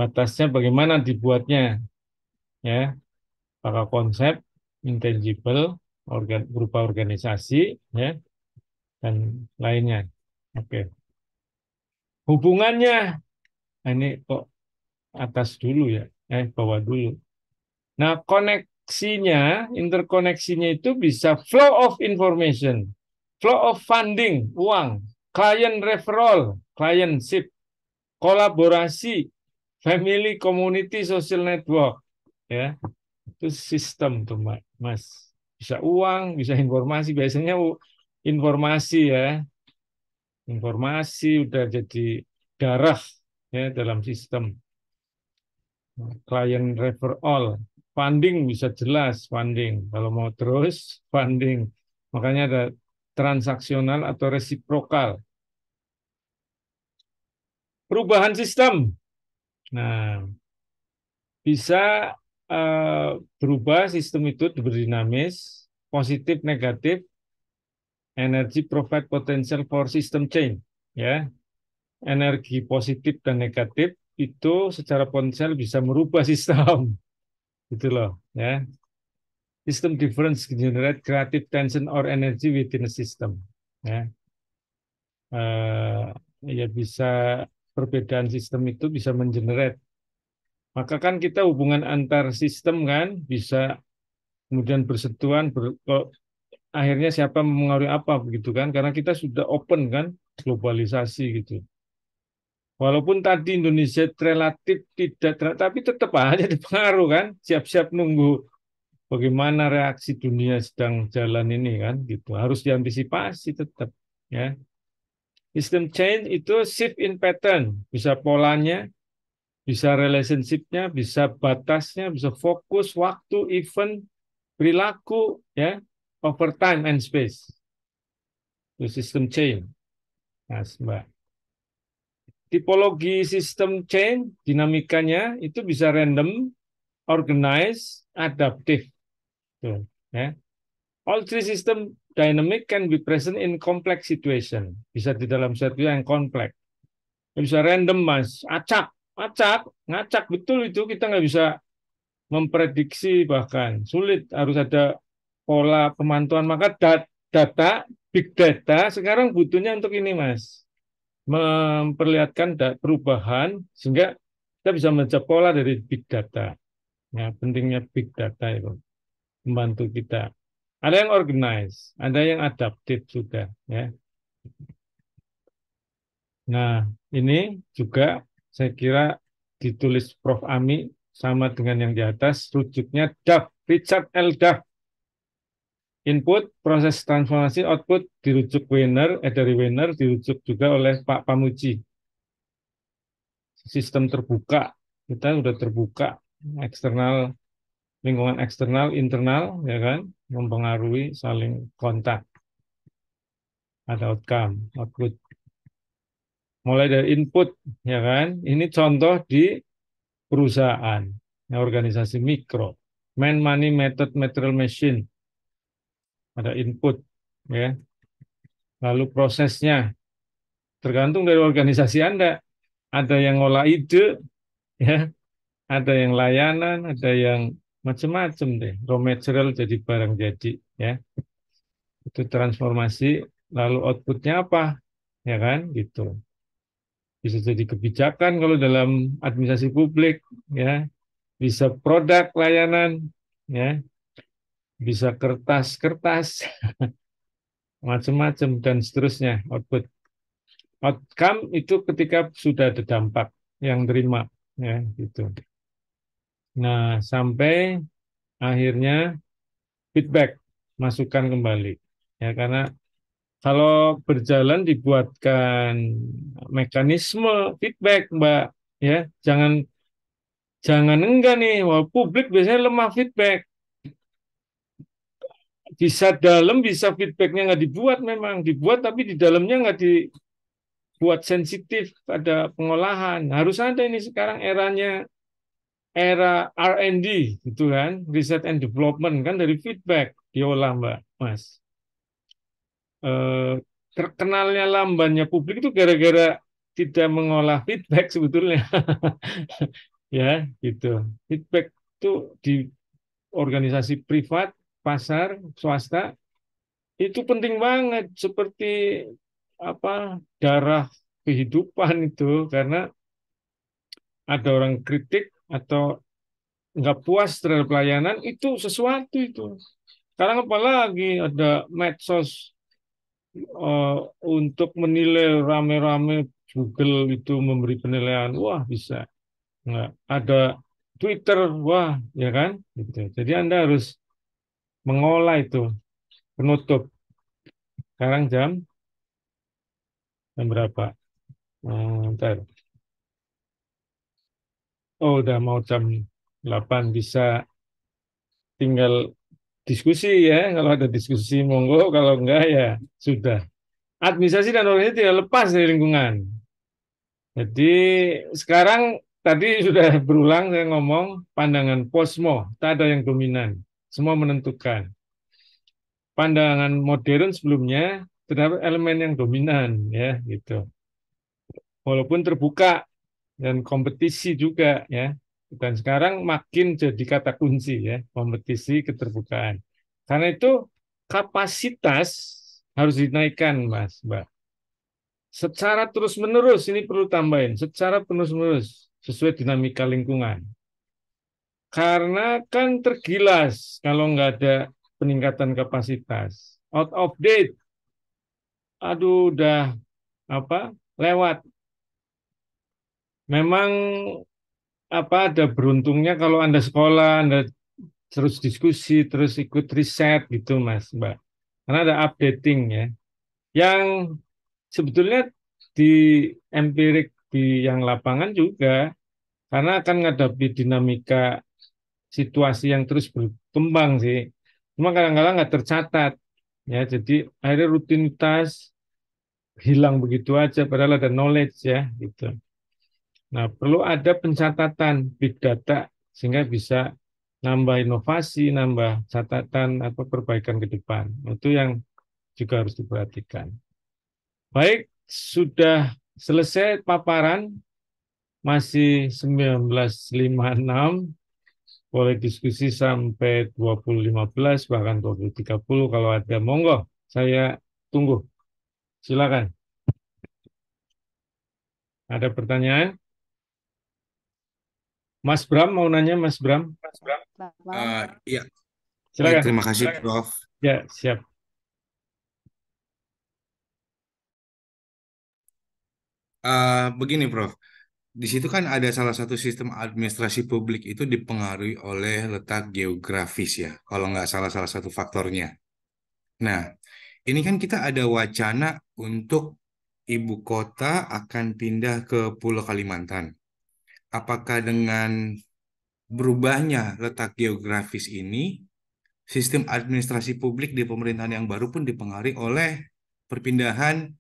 batasnya bagaimana dibuatnya, ya. Para konsep intangible, berupa organisasi, ya, dan lainnya. Oke. Hubungannya, nah, ini kok atas dulu ya, bawah dulu. Nah, koneksinya, interkoneksinya itu bisa flow of information, flow of funding, uang, client referral, clientship, kolaborasi, family, community, social network, ya. Itu sistem tuh, Mas. Bisa uang, bisa informasi, biasanya informasi ya. Informasi udah jadi darah ya dalam sistem. Client refer all, funding bisa jelas funding. Kalau mau terus funding, makanya ada transaksional atau resiprokal. Perubahan sistem, nah bisa berubah sistem itu berdinamis, positif, negatif, energi provide potential for system change, ya. Energi positif dan negatif itu secara potensial bisa merubah sistem, gitu loh, ya. System difference generate creative tension or energy within a system, ya. Ya bisa perbedaan sistem itu bisa mengenerate. Maka kan kita hubungan antar sistem kan bisa kemudian bersentuhan, akhirnya siapa mempengaruhi apa begitu kan? Karena kita sudah open kan, globalisasi gitu. Walaupun tadi Indonesia relatif tidak, tapi tetap aja dipengaruhi kan. Siap-siap nunggu bagaimana reaksi dunia sedang jalan ini kan, gitu. Harus diantisipasi tetap, ya. System change itu shift in pattern, bisa polanya, bisa relationship-nya, bisa batasnya, bisa fokus, waktu, event, perilaku, ya, over time and space. Itu system change, Mas, Mbak. Tipologi sistem change, dinamikanya itu bisa random, organized, adaptive. Tuh, ya. All three system dynamic can be present in complex situation. Bisa di dalam situasi yang kompleks. Bisa random, Mas. Acak, acak, ngacak. Betul itu, kita nggak bisa memprediksi bahkan. Sulit, harus ada pola pemantauan. Maka data, big data, sekarang butuhnya untuk ini, Mas. Memperlihatkan perubahan, sehingga kita bisa membaca pola dari big data. Ya, pentingnya big data itu membantu kita. Ada yang organize, ada yang adaptif juga, ya. Nah, ini juga saya kira ditulis Prof. Ami sama dengan yang di atas, rujuknya Duff, Richard L. Duff. Input, proses transformasi, output dirujuk Weiner, dari Weiner dirujuk juga oleh Pak Pamuji. Sistem terbuka, kita sudah terbuka, eksternal, lingkungan eksternal, internal, ya kan, mempengaruhi saling kontak. Ada outcome, output. Mulai dari input, ya kan, ini contoh di perusahaan, organisasi mikro, man, money, method, material, machine, ada input, ya. Lalu prosesnya, tergantung dari organisasi Anda, ada yang ngolah ide, ya, ada yang layanan, ada yang macam-macam deh, raw material jadi barang jadi, ya. Itu transformasi, lalu outputnya apa, ya kan, gitu. Bisa jadi kebijakan kalau dalam administrasi publik, ya, bisa produk layanan, ya, bisa kertas-kertas, macam-macam dan seterusnya. Outcome itu ketika sudah ada dampak yang terima, ya, gitu. Nah, sampai akhirnya feedback, masukan kembali, ya, karena kalau berjalan dibuatkan mekanisme feedback, Mbak, ya, jangan Jangan enggak nih, wah, publik biasanya lemah feedback. Bisa dalam, bisa feedbacknya nggak dibuat memang. Dibuat tapi di dalamnya nggak dibuat sensitif pada pengolahan. Harus ada ini sekarang era R&D gitu kan, Research and Development kan dari feedback diolah Mbak Mas. Eh, Terkenalnya lambannya publik itu gara-gara tidak mengolah feedback sebetulnya. Ya, gitu. Feedback itu di organisasi privat, pasar, swasta itu penting banget seperti apa darah kehidupan itu karena ada orang kritik atau nggak puas terhadap pelayanan itu sesuatu itu. Sekarang apalagi ada medsos untuk menilai rame-rame Google itu memberi penilaian, wah bisa. Nggak ada Twitter, wah ya kan? Gitu. Jadi Anda harus mengolah itu penutup. Sekarang jam berapa? Ntar. Oh, udah mau jam 8 bisa tinggal diskusi ya. Kalau ada diskusi monggo, kalau enggak ya sudah. Administrasi dan organisasi tidak lepas dari lingkungan. Jadi sekarang tadi sudah berulang saya ngomong pandangan posmo, tak ada yang dominan, semua menentukan. Pandangan modern sebelumnya terdapat elemen yang dominan ya gitu. Walaupun terbuka dan kompetisi juga ya. Dan sekarang makin jadi kata kunci ya, kompetisi keterbukaan. Karena itu kapasitas harus dinaikkan, Mas, Mbak. Secara terus-menerus, ini perlu tambahin, secara terus-menerus sesuai dinamika lingkungan. Karena kan tergilas kalau nggak ada peningkatan kapasitas. Out of date, aduh udah apa lewat. Memang ada beruntungnya kalau Anda sekolah, Anda terus diskusi, terus ikut riset gitu, Mas, Mbak. Karena ada updating ya. Yang sebetulnya di empirik di yang lapangan juga, karena akan menghadapi dinamika situasi yang terus berkembang sih. Cuma kadang-kadang nggak tercatat. Ya, jadi akhirnya rutinitas hilang begitu aja, padahal ada knowledge ya, gitu. Nah, perlu ada pencatatan big data sehingga bisa nambah inovasi, nambah catatan atau perbaikan ke depan. Itu yang juga harus diperhatikan. Baik, sudah selesai paparan, masih 19.56, boleh diskusi sampai 20.15, bahkan 20.30 kalau ada. Monggo, saya tunggu. Silakan. Ada pertanyaan? Mas Bram mau nanya, Mas Bram? Iya, baik, Silakan. terima kasih Prof. Ya, siap. Begini Prof, di situ kan ada salah satu sistem administrasi publik itu dipengaruhi oleh letak geografis ya, kalau nggak salah salah satu faktornya. Nah, ini kan kita ada wacana untuk ibu kota akan pindah ke Pulau Kalimantan. Apakah dengan berubahnya letak geografis ini, sistem administrasi publik di pemerintahan yang baru pun dipengaruhi oleh perpindahan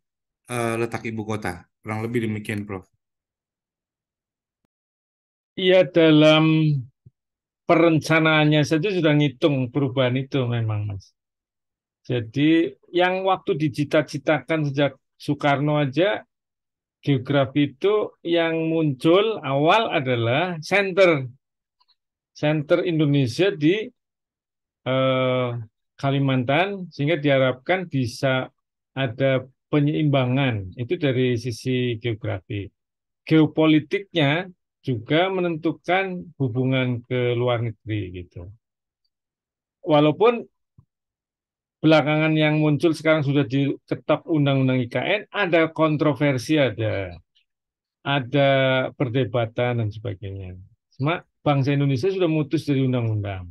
letak ibu kota? Kurang lebih demikian, Prof. Iya, dalam perencanaannya saja sudah ngitung perubahan itu memang, Mas. Jadi yang waktu dicita-citakan sejak Soekarno aja, geografi itu yang muncul awal adalah center Indonesia di eh, Kalimantan, sehingga diharapkan bisa ada penyeimbangan. Itu dari sisi geografi. Geopolitiknya juga menentukan hubungan ke luar negeri gitu. Walaupun belakangan yang muncul sekarang sudah diketok Undang-Undang IKN, ada kontroversi, ada perdebatan dan sebagainya. Cuma bangsa Indonesia sudah mutus dari undang-undang.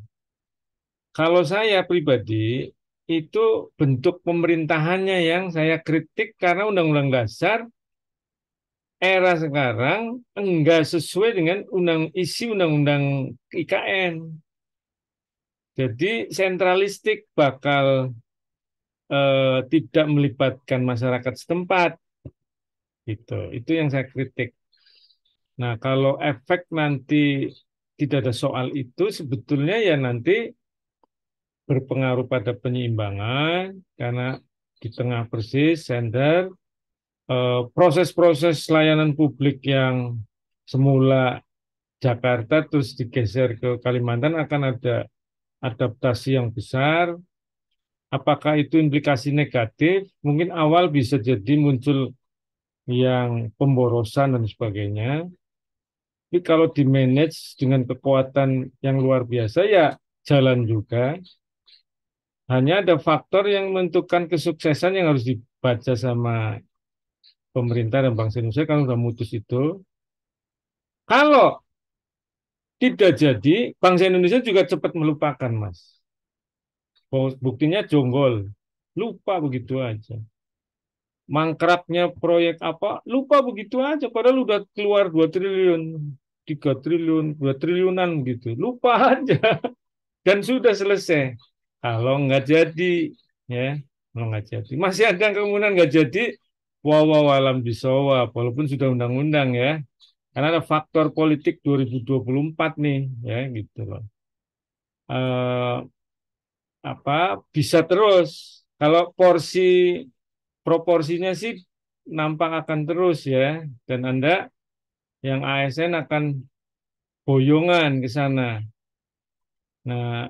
Kalau saya pribadi itu bentuk pemerintahannya yang saya kritik karena Undang-Undang Dasar era sekarang enggak sesuai dengan isi undang-undang IKN. Jadi sentralistik bakal tidak melibatkan masyarakat setempat. Gitu. Itu yang saya kritik. Nah, kalau efek nanti tidak ada soal itu, sebetulnya ya nanti berpengaruh pada penyeimbangan, karena di tengah persis, sender, proses-proses layanan publik yang semula Jakarta terus digeser ke Kalimantan akan ada adaptasi yang besar. Apakah itu implikasi negatif? Mungkin awal bisa jadi muncul yang pemborosan dan sebagainya. Tapi kalau di manage dengan kekuatan yang luar biasa ya jalan juga. Hanya ada faktor yang menentukan kesuksesan yang harus dibaca sama pemerintah dan bangsa Indonesia kalau sudah mutus itu. Kalau tidak jadi, bangsa Indonesia juga cepat melupakan, Mas. Buktinya jonggol, lupa begitu aja. Mangkraknya proyek apa, lupa begitu aja. Padahal udah keluar 2 triliun, 3 triliun, 2 triliunan gitu. Lupa aja. Dan sudah selesai. Kalau nggak jadi, ya, kalau nggak jadi. Masih ada kemungkinan nggak jadi, wawaw alam bisawab, walaupun sudah undang-undang ya. Karena ada faktor politik 2024 nih, ya gitu loh. Eh, bisa terus. Kalau proporsinya sih nampak akan terus ya. Dan Anda yang ASN akan boyongan ke sana. Nah,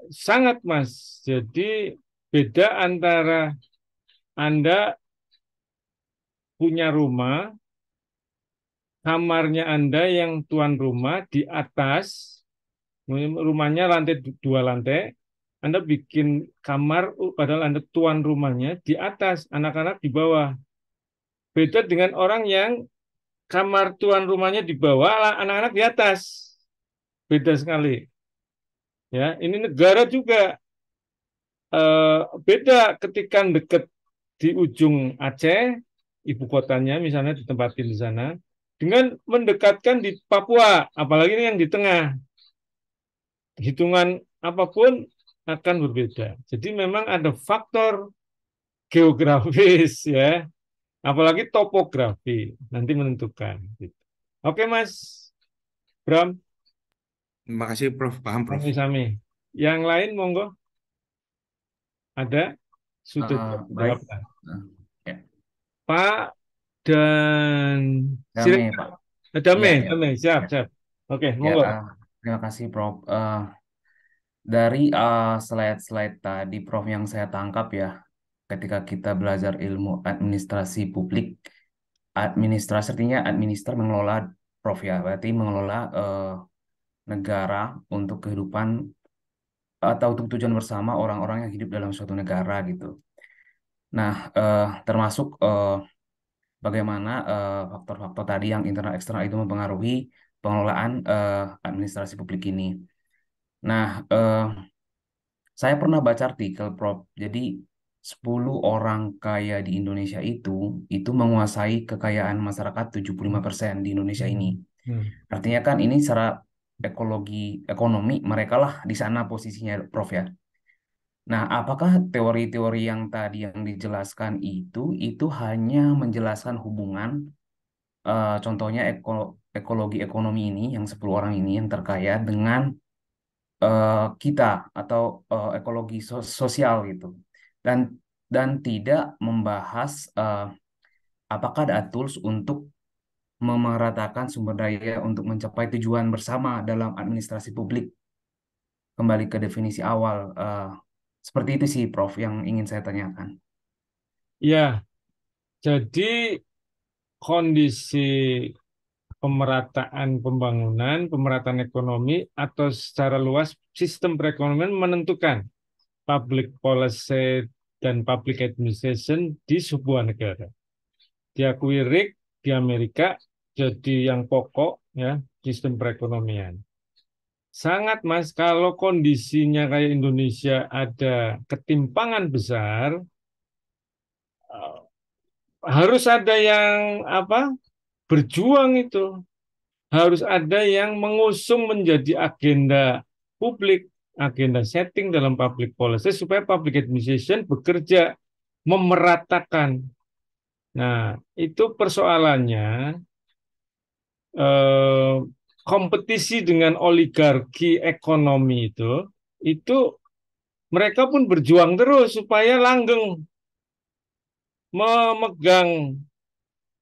sangat Mas. Jadi beda antara Anda punya rumah, kamarnya Anda yang tuan rumah di atas, rumahnya lantai 2 lantai, Anda bikin kamar, padahal Anda tuan rumahnya di atas, anak-anak di bawah. Beda dengan orang yang kamar tuan rumahnya di bawah, anak-anak di atas. Beda sekali. Ya, ini negara juga beda ketika dekat di ujung Aceh, ibu kotanya misalnya ditempatin di sana, dengan mendekatkan di Papua, apalagi ini yang di tengah. Hitungan apapun akan berbeda. Jadi memang ada faktor geografis ya, apalagi topografi nanti menentukan. Gitu. Oke Mas Bram, Terima kasih Prof. Paham Prof. sami-sami. Yang lain monggo, ada? Sudah Baik. jawabkan. Ya. Pak dan Damai, Pak. Damai, Ya, Damai, siap, ya. siap. Oke, Ya, monggo. terima kasih, Prof. Dari slide-slide tadi, Prof, yang saya tangkap ya, ketika kita belajar ilmu administrasi publik, administrasi artinya administer mengelola, Prof ya, berarti mengelola negara untuk kehidupan atau untuk tujuan bersama orang-orang yang hidup dalam suatu negara gitu. Nah, termasuk bagaimana faktor-faktor tadi yang internal eksternal itu mempengaruhi pengelolaan administrasi publik ini. Nah, saya pernah baca artikel, Prof. Jadi 10 orang kaya di Indonesia itu menguasai kekayaan masyarakat 75% di Indonesia ini. Artinya kan ini secara ekonomi mereka lah di sana posisinya, Prof ya. Nah, apakah teori-teori yang tadi yang dijelaskan itu hanya menjelaskan hubungan contohnya ekologi ekonomi ini yang 10 orang ini yang terkaya dengan kita atau ekologi sosial gitu dan tidak membahas apakah ada tools untuk memeratakan sumber daya untuk mencapai tujuan bersama dalam administrasi publik, kembali ke definisi awal seperti itu sih Prof yang ingin saya tanyakan. Ya, jadi kondisi pemerataan pembangunan, pemerataan ekonomi, atau secara luas sistem perekonomian menentukan public policy dan public administration di sebuah negara. Diakui Rick di Amerika jadi yang pokok ya sistem perekonomian. Sangat Mas, kalau kondisinya kayak Indonesia ada ketimpangan besar, harus ada yang apa berjuang itu, harus ada yang mengusung menjadi agenda publik, agenda setting dalam public policy supaya public administration bekerja memeratakan. Nah, itu persoalannya eh, kompetisi dengan oligarki ekonomi itu mereka pun berjuang terus supaya langgeng memegang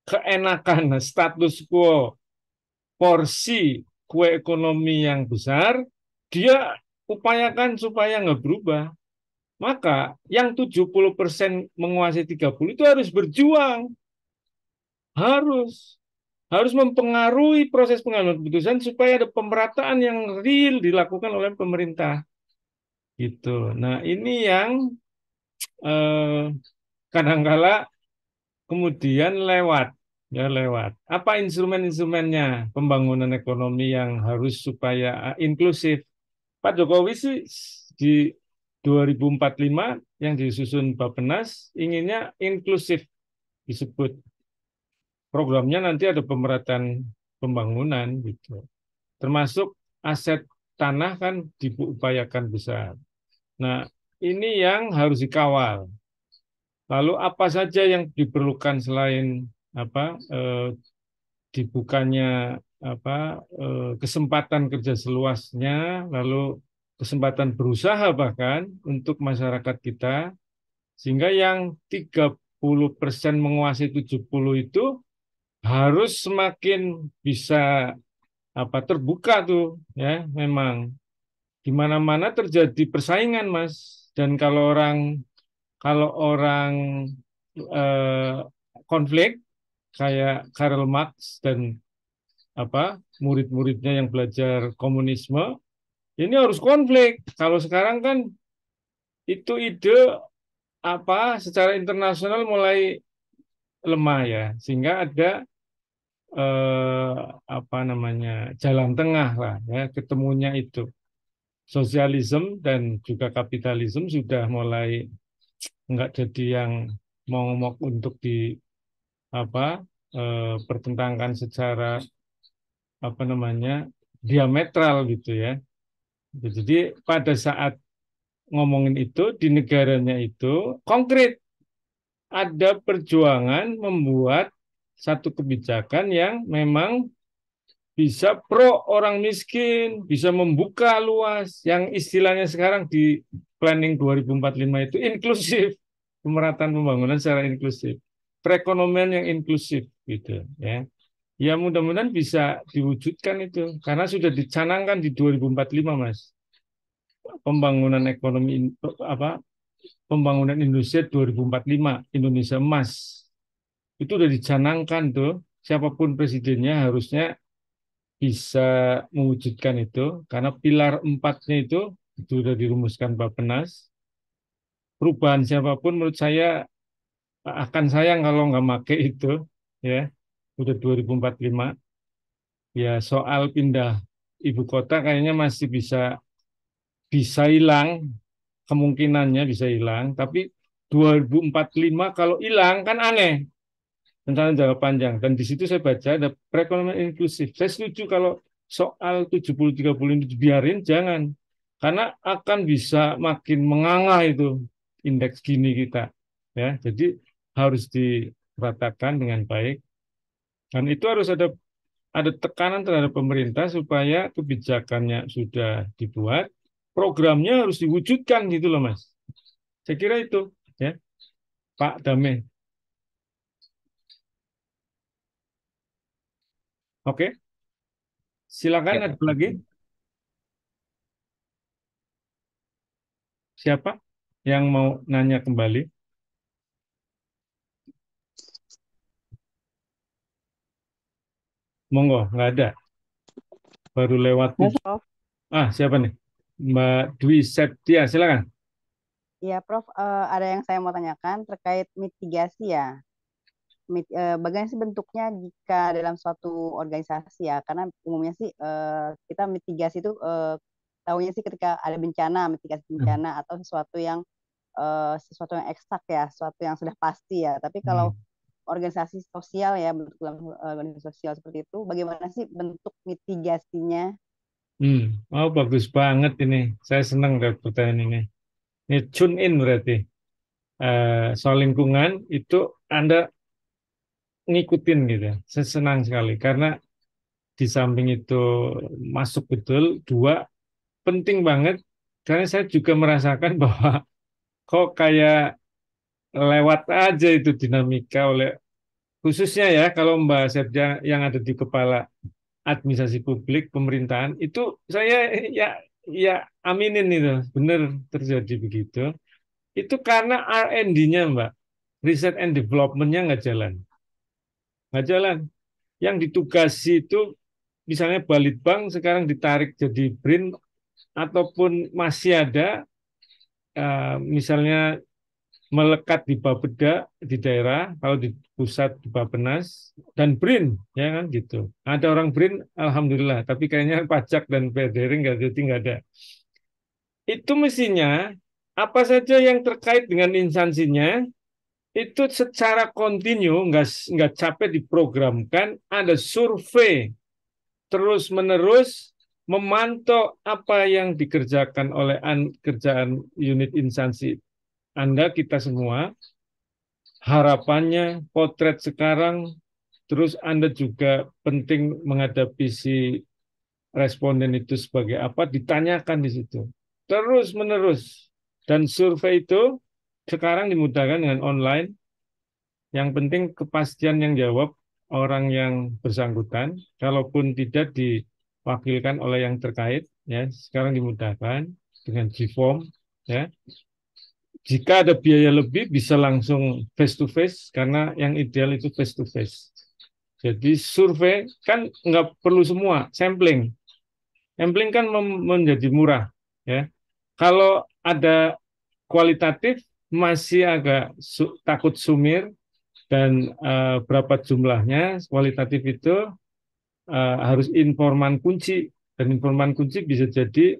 keenakan status quo porsi kue ekonomi yang besar, dia upayakan supaya nggak berubah. Maka yang 70% menguasai 30 itu harus berjuang, harus harus mempengaruhi proses pengambilan keputusan supaya ada pemerataan yang real dilakukan oleh pemerintah. Gitu. Nah, ini yang eh, kadangkala kemudian lewat. Apa instrumen-instrumennya pembangunan ekonomi yang harus supaya inklusif? Pak Jokowi sih di 2045 yang disusun Bappenas inginnya inklusif disebut. Programnya nanti ada pemerataan pembangunan gitu. Termasuk aset tanah kan diupayakan besar. Nah, ini yang harus dikawal. Lalu apa saja yang diperlukan selain apa dibukanya kesempatan kerja seluasnya, lalu kesempatan berusaha bahkan untuk masyarakat kita, sehingga yang 30% menguasai 70 itu harus semakin bisa terbuka tuh ya, memang di mana-mana terjadi persaingan Mas, dan kalau orang eh, konflik kayak Karl Marx dan murid-muridnya yang belajar komunisme ini harus konflik. Kalau sekarang kan itu ide secara internasional mulai lemah ya, sehingga ada eh, jalan tengah lah ya, ketemunya itu sosialisme dan juga kapitalisme sudah mulai nggak jadi yang momok untuk di pertentangkan secara diametral gitu ya. Jadi pada saat ngomongin itu di negaranya itu konkret ada perjuangan membuat satu kebijakan yang memang bisa pro orang miskin, bisa membuka luas, yang istilahnya sekarang di planning 2045 itu inklusif, pemerataan pembangunan secara inklusif, perekonomian yang inklusif gitu ya. Ya mudah-mudahan bisa diwujudkan itu karena sudah dicanangkan di 2045 Mas. Pembangunan ekonomi pembangunan Indonesia 2045, Indonesia Emas. Itu sudah dicanangkan tuh, siapapun presidennya harusnya bisa mewujudkan itu karena pilar 4-nya itu sudah dirumuskan Bappenas. Perubahan siapapun menurut saya akan sayang kalau nggak make itu ya. Udah 2045. Ya soal pindah ibu kota kayaknya masih bisa hilang, kemungkinannya bisa hilang, tapi 2045 kalau hilang kan aneh, rencana jangka panjang. Dan di situ saya baca ada perekonomian inklusif. Saya setuju kalau soal 70-30 ini dibiarin, jangan. Karena akan bisa makin menganga itu indeks gini kita. Ya, jadi harus diratakan dengan baik. Dan itu harus ada tekanan terhadap pemerintah supaya kebijakannya sudah dibuat, programnya harus diwujudkan gitu loh Mas. Saya kira itu ya, Pak Dame. Oke, silakan Ya. ada lagi. Siapa yang mau nanya kembali? Monggo, nggak ada. Baru lewat. Ya, Prof. Siapa nih? Mbak Dwi Septia, silakan. Iya, Prof. Ada yang saya mau tanyakan terkait mitigasi ya. Bagaimana sih bentuknya jika dalam suatu organisasi ya? Karena umumnya sih kita mitigasi itu tahunya sih ketika ada bencana, mitigasi bencana atau sesuatu yang eksak ya, sesuatu yang sudah pasti ya. Tapi kalau organisasi sosial ya, bentuk dalam organisasi sosial seperti itu, bagaimana sih bentuk mitigasinya? Oh bagus banget ini. Saya senang dengan pertanyaan ini. Ini tune in berarti. Soal lingkungan itu Anda ngikutin gitu. Saya senang sekali karena di samping itu masuk betul, dua penting banget karena saya juga merasakan bahwa kok kayak lewat aja itu dinamika oleh khususnya ya kalau Mbak Setja yang ada di kepala administrasi publik pemerintahan itu saya ya ya aminin itu benar terjadi begitu. Itu karena R&D-nya Mbak, Research and Development-nya nggak jalan. Yang ditugasi itu misalnya Balitbang sekarang ditarik jadi BRIN ataupun masih ada misalnya melekat di Bapeda di daerah, kalau di pusat di Bappenas dan BRIN ya kan gitu. Ada orang BRIN, alhamdulillah, tapi kayaknya pajak dan PDR nggak ada. Itu mestinya apa saja yang terkait dengan instansinya itu secara kontinu nggak capek diprogramkan, ada survei terus menerus memantau apa yang dikerjakan oleh kerjaan unit instansi Anda kita semua. Harapannya potret sekarang, terus Anda juga penting menghadapi si responden itu sebagai apa, ditanyakan di situ. Terus menerus. Dan survei itu sekarang dimudahkan dengan online. Yang penting kepastian yang jawab orang yang bersangkutan, kalaupun tidak diwakilkan oleh yang terkait, ya sekarang dimudahkan dengan G-form, ya. Jika ada biaya lebih bisa langsung face to face karena yang ideal itu face to face. Jadi survei kan nggak perlu semua, sampling. Sampling kan menjadi murah, ya. Kalau ada kualitatif masih agak takut sumir dan berapa jumlahnya kualitatif itu harus informan kunci dan informan kunci bisa jadi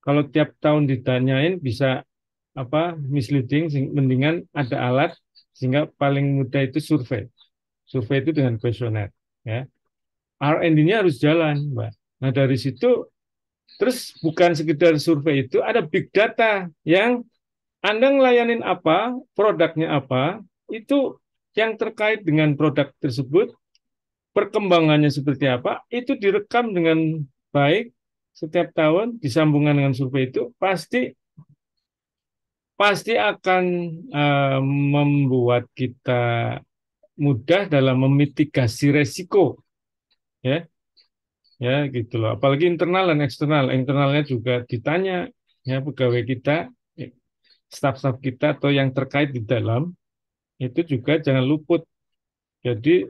kalau tiap tahun ditanyain bisa apa misleading, mendingan ada alat sehingga paling mudah itu survei itu dengan kuesioner ya. R&D-nya harus jalan Mbak. Nah dari situ terus bukan sekedar survei, itu ada big data yang Anda ngelayanin apa, produknya apa, itu yang terkait dengan produk tersebut, perkembangannya seperti apa, itu direkam dengan baik setiap tahun, disambungkan dengan survei itu, pasti akan membuat kita mudah dalam memitigasi resiko, ya, ya gitu loh. Apalagi internal dan eksternal, internalnya juga ditanya, ya pegawai kita, staf-staf kita atau yang terkait di dalam itu juga jangan luput. Jadi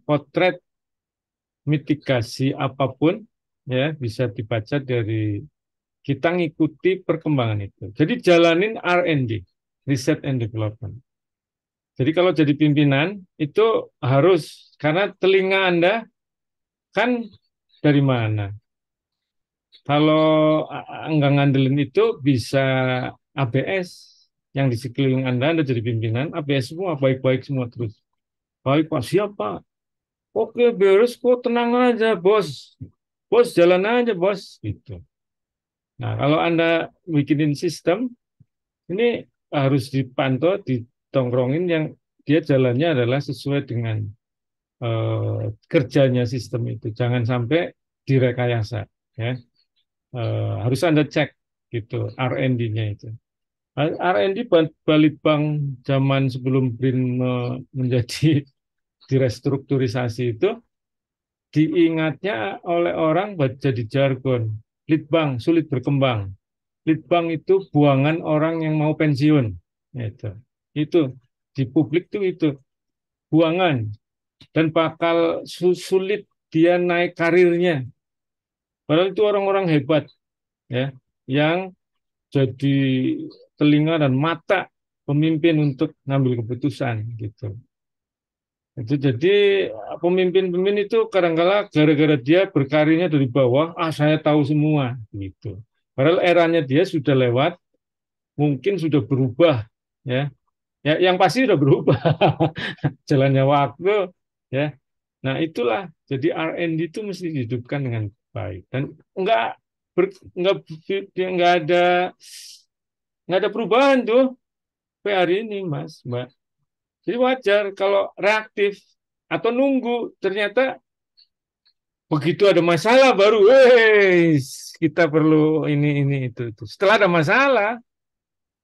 potret mitigasi apapun ya bisa dibaca dari kita ngikuti perkembangan itu. Jadi jalanin R&D, Research and Development. Jadi kalau jadi pimpinan itu harus, karena telinga Anda kan dari mana? Kalau nggak ngandelin itu bisa ABS yang di sekeliling Anda jadi pimpinan, ABS semua, baik-baik semua terus. Baik Pak, siapa? Oke, beres kok, tenang aja bos. Bos, jalan aja bos. Gitu. Nah, kalau Anda bikinin sistem, ini harus dipantau, ditongkrongin yang dia jalannya adalah sesuai dengan kerjanya sistem itu. Jangan sampai direkayasa. Ya. Harus Anda cek gitu R&D-nya itu. R&D Balitbang zaman sebelum BRIN menjadi direstrukturisasi itu diingatnya oleh orang jadi jargon. Litbang sulit berkembang. Litbang itu buangan orang yang mau pensiun. Itu di publik itu buangan dan bakal sulit dia naik karirnya. Padahal itu orang-orang hebat ya yang jadi telinga dan mata pemimpin untuk ngambil keputusan gitu. Itu jadi pemimpin-pemimpin itu kadang-kala gara-gara dia berkarirnya dari bawah, saya tahu semua gitu. Padahal eranya dia sudah lewat, mungkin sudah berubah ya. Ya, yang pasti udah berubah jalannya waktu, ya. Nah, itulah jadi R&D itu mesti dihidupkan dengan baik dan enggak ber, enggak enggak ada perubahan tuh sampai hari ini, Mas, Mbak. Jadi wajar kalau reaktif atau nunggu ternyata begitu ada masalah baru, kita perlu ini itu. Setelah ada masalah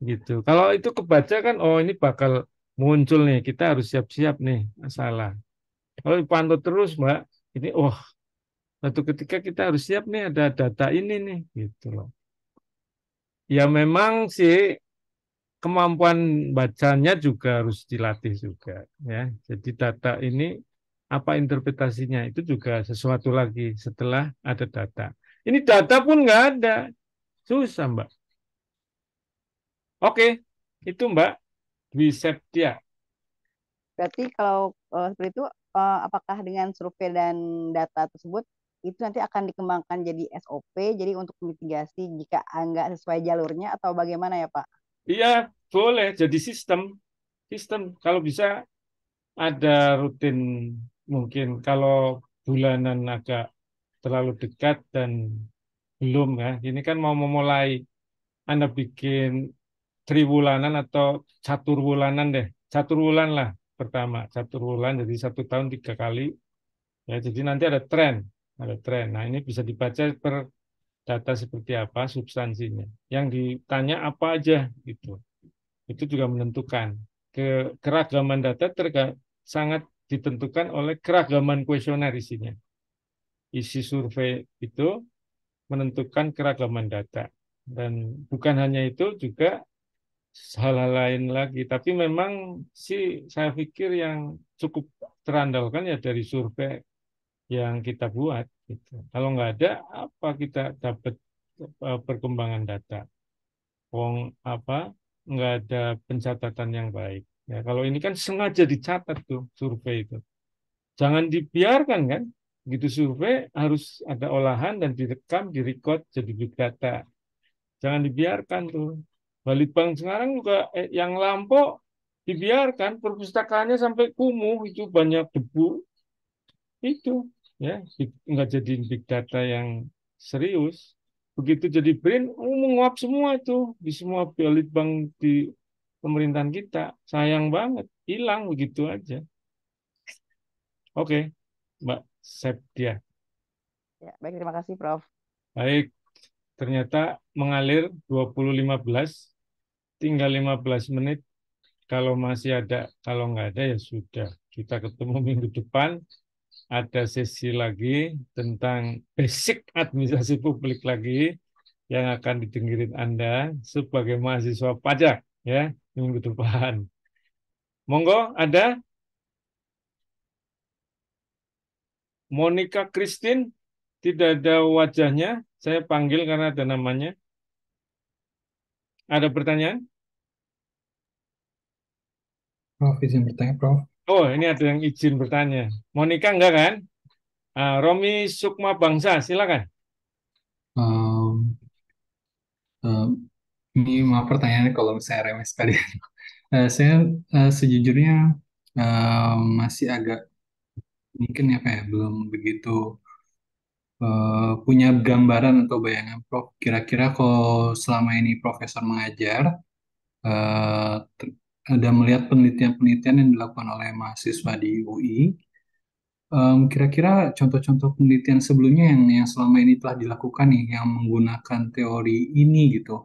gitu. Kalau itu kebaca kan, oh ini bakal muncul nih, kita harus siap-siap nih masalah. Kalau dipantau terus, Mbak, ini satu ketika kita harus siap nih ada data ini nih, gitu loh. Ya memang sih kemampuan bacanya juga harus dilatih juga, ya. Jadi data ini apa interpretasinya itu juga sesuatu lagi setelah ada data. Ini data pun nggak ada, susah, Mbak. Oke, itu Mbak Dwi Septia. Berarti kalau seperti itu, apakah dengan survei dan data tersebut itu nanti akan dikembangkan jadi SOP, jadi untuk mitigasi jika nggak sesuai jalurnya atau bagaimana ya Pak? Iya, boleh jadi sistem. Sistem kalau bisa ada rutin, mungkin kalau bulanan agak terlalu dekat dan belum ya. Ini kan mau memulai Anda bikin triwulanan atau catur bulanan deh. Catur bulan lah pertama. Catur bulan jadi 1 tahun 3 kali. Ya, jadi nanti ada tren. Ada tren. Nah, ini bisa dibaca per data seperti apa substansinya. Yang ditanya apa aja gitu. Itu juga menentukan. Keragaman data sangat ditentukan oleh keragaman kuesioner isinya. Isi survei itu menentukan keragaman data. Dan bukan hanya itu, juga hal-hal lain lagi. Tapi memang sih saya pikir yang cukup terandalkan ya dari survei yang kita buat. Gitu. Kalau nggak ada, apa kita dapat perkembangan data? Wong apa? Nggak ada pencatatan yang baik. Ya, kalau ini kan sengaja dicatat tuh survei itu. Jangan dibiarkan kan? Gitu survei harus ada olahan dan direkam, direcord jadi big data. Jangan dibiarkan tuh. Balitbank sekarang juga yang lampau dibiarkan perpustakaannya sampai kumuh itu banyak debu itu ya nggak jadi big data yang serius. Begitu jadi BRIN, menguap semua itu di semua Balitbank di pemerintahan kita. Sayang banget, hilang begitu aja. Oke, Mbak Septia. Ya, baik, terima kasih Prof. Baik, ternyata mengalir 20.15, tinggal 15 menit. Kalau masih ada, kalau nggak ada ya sudah. Kita ketemu minggu depan, ada sesi lagi tentang basic administrasi publik lagi yang akan didengerin Anda sebagai mahasiswa pajak ya minggu depan. Monggo, ada Monica Christine, tidak ada wajahnya, saya panggil karena ada namanya. Ada pertanyaan? Prof, izin bertanya, Prof. Oh, ini ada yang izin bertanya. Monica enggak kan? Romi Sukma Bangsa, silakan. Um, um, ini maaf pertanyaannya kalau misalnya remes sekali. Saya sejujurnya masih agak mungkin apa ya belum begitu punya gambaran atau bayangan Prof. Kira-kira kalau selama ini Profesor mengajar, ada melihat penelitian-penelitian yang dilakukan oleh mahasiswa di UI. Kira-kira contoh-contoh penelitian sebelumnya yang selama ini telah dilakukan nih, yang menggunakan teori ini gitu,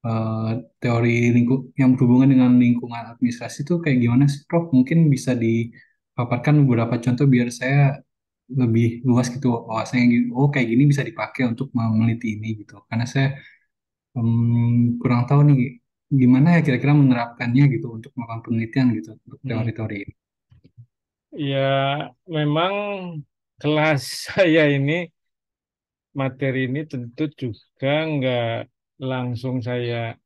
Eh, teori yang berhubungan dengan lingkungan administrasi itu kayak gimana sih, Prof? Mungkin bisa dipaparkan beberapa contoh biar saya lebih luas gitu, wawasannya oh kayak gini bisa dipakai untuk meneliti ini gitu. Karena saya kurang tahu nih gimana ya kira-kira menerapkannya gitu untuk melakukan penelitian gitu untuk teori-teori ini. Ya, memang kelas saya ini, materi ini tentu juga nggak langsung saya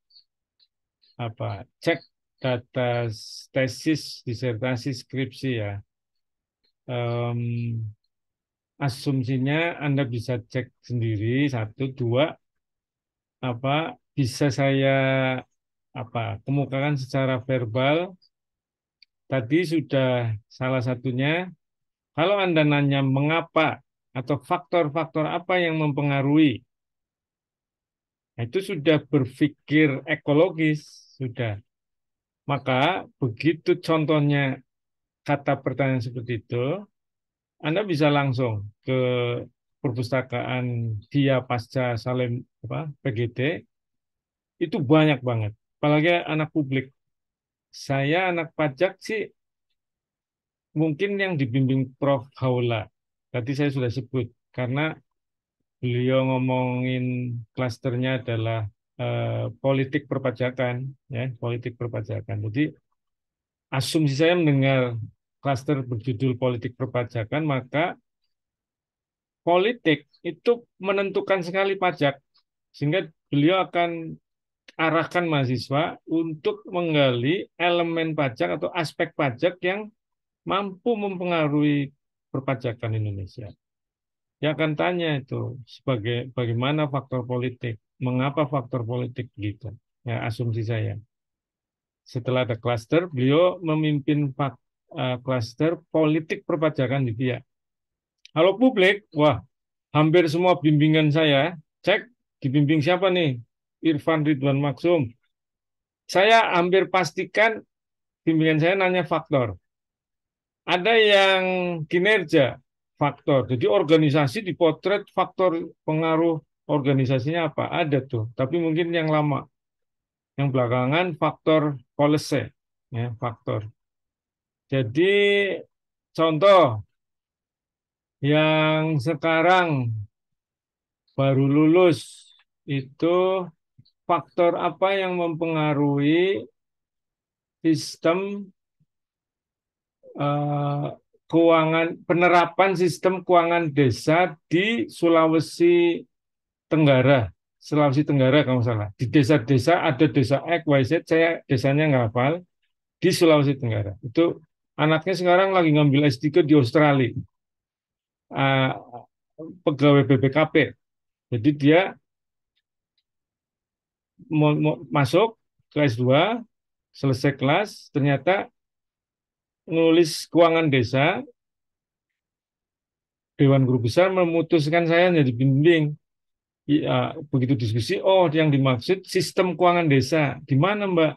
cek data tesis, disertasi, skripsi ya. Em, Asumsinya Anda bisa cek sendiri, satu, dua, bisa saya kemukakan secara verbal. Tadi sudah salah satunya. Kalau Anda nanya mengapa atau faktor-faktor apa yang mempengaruhi, itu sudah berpikir ekologis, sudah. Maka begitu contohnya kata pertanyaan seperti itu, Anda bisa langsung ke perpustakaan Dia Pasca Salem PGT, itu banyak banget. Apalagi anak publik. Saya anak pajak sih mungkin yang dibimbing Prof. Haula. Tadi saya sudah sebut, karena beliau ngomongin klasternya adalah politik perpajakan, ya, politik perpajakan. Jadi asumsi saya mendengar klaster berjudul politik perpajakan, maka politik itu menentukan sekali pajak, sehingga beliau akan arahkan mahasiswa untuk menggali elemen pajak atau aspek pajak yang mampu mempengaruhi perpajakan Indonesia. Dia akan tanya itu sebagai bagaimana faktor politik, mengapa faktor politik gitu. Ya, asumsi saya. Setelah ada klaster, beliau memimpin klaster politik perpajakan di dia. Kalau publik, wah, hampir semua bimbingan saya, cek dibimbing siapa nih? Irfan Ridwan Maksum. Saya hampir pastikan bimbingan saya nanya faktor. Ada yang kinerja, faktor. Jadi organisasi dipotret faktor pengaruh organisasinya apa? Ada tuh. Tapi mungkin yang lama. Yang belakangan faktor policy. Ya, faktor. Jadi contoh yang sekarang baru lulus itu faktor apa yang mempengaruhi sistem penerapan sistem keuangan desa di Sulawesi Tenggara. Sulawesi Tenggara kalau nggak salah. Di desa-desa ada desa X, Y, Z, saya desanya nggak hafal, di Sulawesi Tenggara. Itu anaknya sekarang lagi ngambil S3 di Australia. Pegawai BPKP. Jadi dia masuk ke S2, selesai kelas, ternyata nulis keuangan desa, Dewan Guru Besar memutuskan saya jadi bimbing. Ya, begitu diskusi, oh yang dimaksud sistem keuangan desa. Di mana Mbak?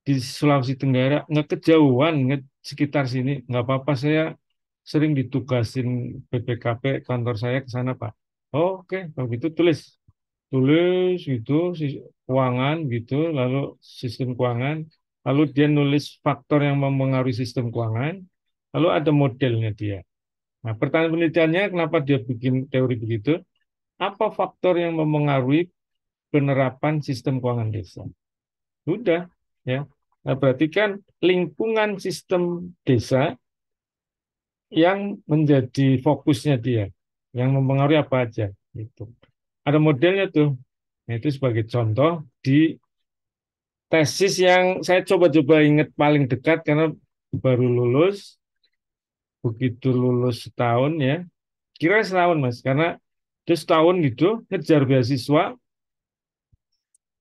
Di Sulawesi Tenggara. Nggak kejauhan, nggak sekitar sini. Nggak apa-apa, saya sering ditugasin BPKP kantor saya ke sana, Pak. Oh, oke, kalau gitu tulis gitu, keuangan gitu, lalu sistem keuangan, lalu dia nulis faktor yang mempengaruhi sistem keuangan, lalu ada modelnya dia. Nah, pertanyaan penelitiannya kenapa dia bikin teori begitu? Apa faktor yang mempengaruhi penerapan sistem keuangan desa? Sudah, ya. Nah, berarti kan lingkungan sistem desa yang menjadi fokusnya dia, yang mempengaruhi apa aja, gitu. Ada modelnya tuh. Nah, itu sebagai contoh di tesis yang saya coba-coba ingat paling dekat karena baru lulus, begitu lulus setahun ya, kira setahun Mas, karena dia setahun gitu ngejar beasiswa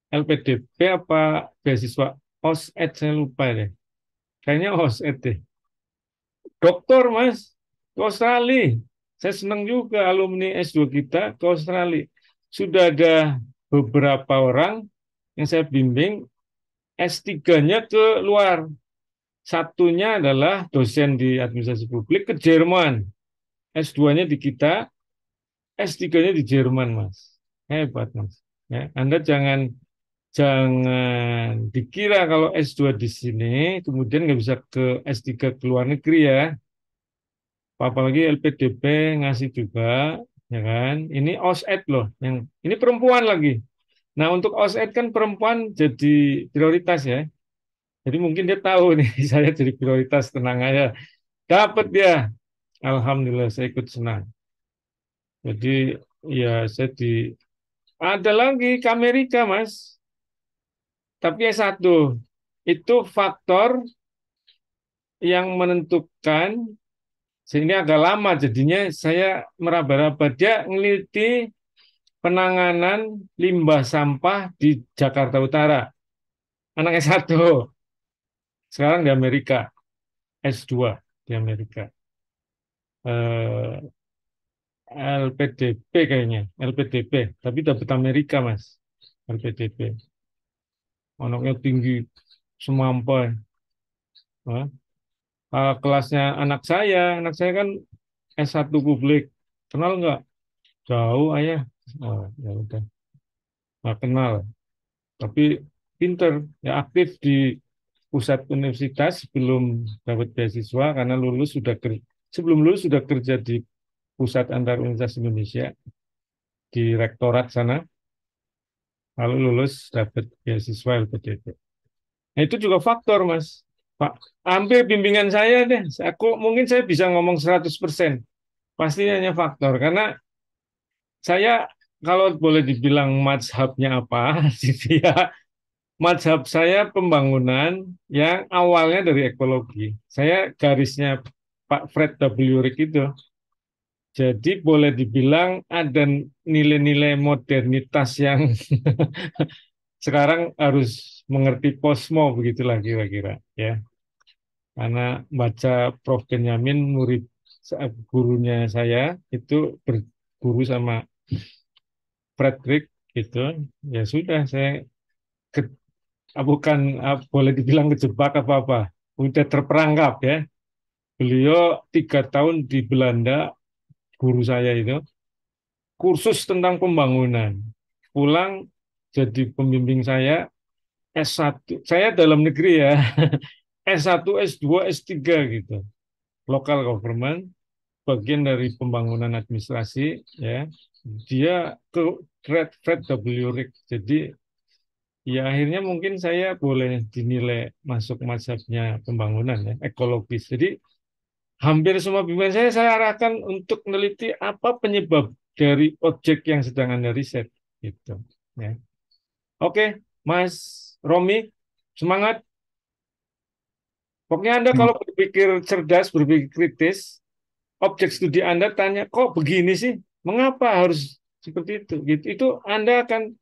LPDP apa beasiswa OSED saya lupa deh, kayaknya OSED deh. Doktor Mas, ke Australia. Saya senang juga alumni S2 kita ke Australia. Sudah ada beberapa orang yang saya bimbing S3-nya ke luar. Satunya adalah dosen di administrasi publik ke Jerman. S2-nya di kita, S3-nya di Jerman, Mas. Hebat, Mas. Ya, Anda jangan dikira kalau S2 di sini, kemudian nggak bisa ke S3 ke luar negeri ya. Apalagi LPDP ngasih juga, ya kan? Ini OSED loh, yang ini perempuan lagi. Nah, untuk OSED kan perempuan jadi prioritas ya. Jadi mungkin dia tahu nih saya jadi prioritas, tenang aja. Dapat dia. Alhamdulillah saya ikut senang. Jadi ya ada lagi ke Amerika Mas. Tapi S1 itu faktor yang menentukan sehingga agak lama jadinya saya meraba-raba. Dia meneliti penanganan limbah sampah di Jakarta Utara. anak S1. Sekarang di Amerika, S2 di Amerika. Eh, LPDP kayaknya, LPDP, tapi dapat Amerika, Mas. LPDP. Anaknya tinggi semampai. Hah? Kelasnya anak saya kan S1 publik. Kenal nggak? Jauh, ayah. Oh, ya udah, nggak kenal. Tapi pinter, ya aktif di pusat universitas sebelum dapat beasiswa karena sebelum lulus sudah kerja di Pusat Antar Universitas Indonesia di rektorat sana, lalu lulus dapat beasiswa LPDP. Nah, itu juga faktor, Mas. Pak, ambil bimbingan saya deh. Mungkin saya bisa ngomong 100%. Pasti hanya faktor karena saya kalau boleh dibilang mazhabnya apa, gitu ya. Mazhab saya pembangunan yang awalnya dari ekologi. Saya garisnya Pak Fred W. Rick itu. Jadi boleh dibilang ada nilai-nilai modernitas yang sekarang harus mengerti posmo begitulah kira-kira ya. Karena baca Prof. Benyamin gurunya saya itu berguru sama Frederick gitu. Ya sudah saya bukan boleh dibilang kejebak apa-apa. Udah terperangkap ya. Beliau 3 tahun di Belanda, guru saya itu, kursus tentang pembangunan. Pulang jadi pembimbing saya S1. Saya dalam negeri ya. S1, S2, S3 gitu. Local government, bagian dari pembangunan administrasi ya. Dia ke Fred W. Rick. Jadi ya akhirnya mungkin saya boleh dinilai masuk mazhabnya pembangunan ya, ekologis. Jadi hampir semua bimbingan saya arahkan untuk meneliti apa penyebab dari objek yang sedang Anda riset gitu ya. Oke, Mas Romi, semangat. Pokoknya Anda kalau berpikir cerdas, berpikir kritis, objek studi Anda tanya, kok begini sih? Mengapa harus seperti itu? Gitu. Itu Anda akan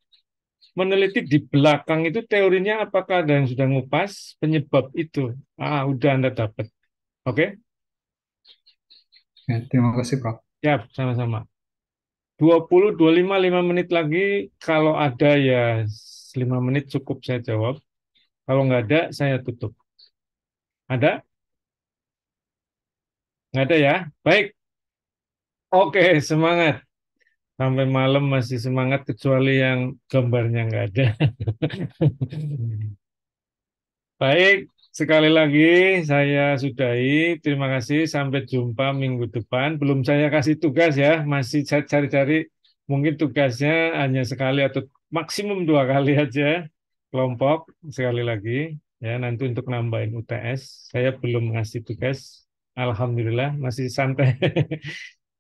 meneliti di belakang itu teorinya apakah ada yang sudah ngupas penyebab itu. Udah Anda dapat. Oke? Ya, terima kasih, Prof. Ya, sama-sama. 25, 5 menit lagi. Kalau ada ya 5 menit cukup saya jawab. Kalau nggak ada, saya tutup. Ada? Nggak ada ya? Baik. Oke, semangat. Sampai malam masih semangat kecuali yang gambarnya nggak ada. Baik, sekali lagi saya sudahi. Terima kasih. Sampai jumpa minggu depan. Belum saya kasih tugas ya. Masih saya cari-cari. Mungkin tugasnya hanya sekali atau maksimum 2 kali aja. Kelompok sekali lagi. Ya, nanti untuk nambahin UTS. Saya belum ngasih tugas. Alhamdulillah masih santai.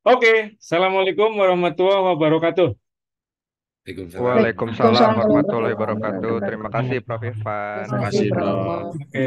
Oke, Assalamualaikum warahmatullahi wabarakatuh. Waalaikumsalam warahmatullahi wabarakatuh. Terima kasih Prof. Irfan. Terima kasih, Prof. Oke.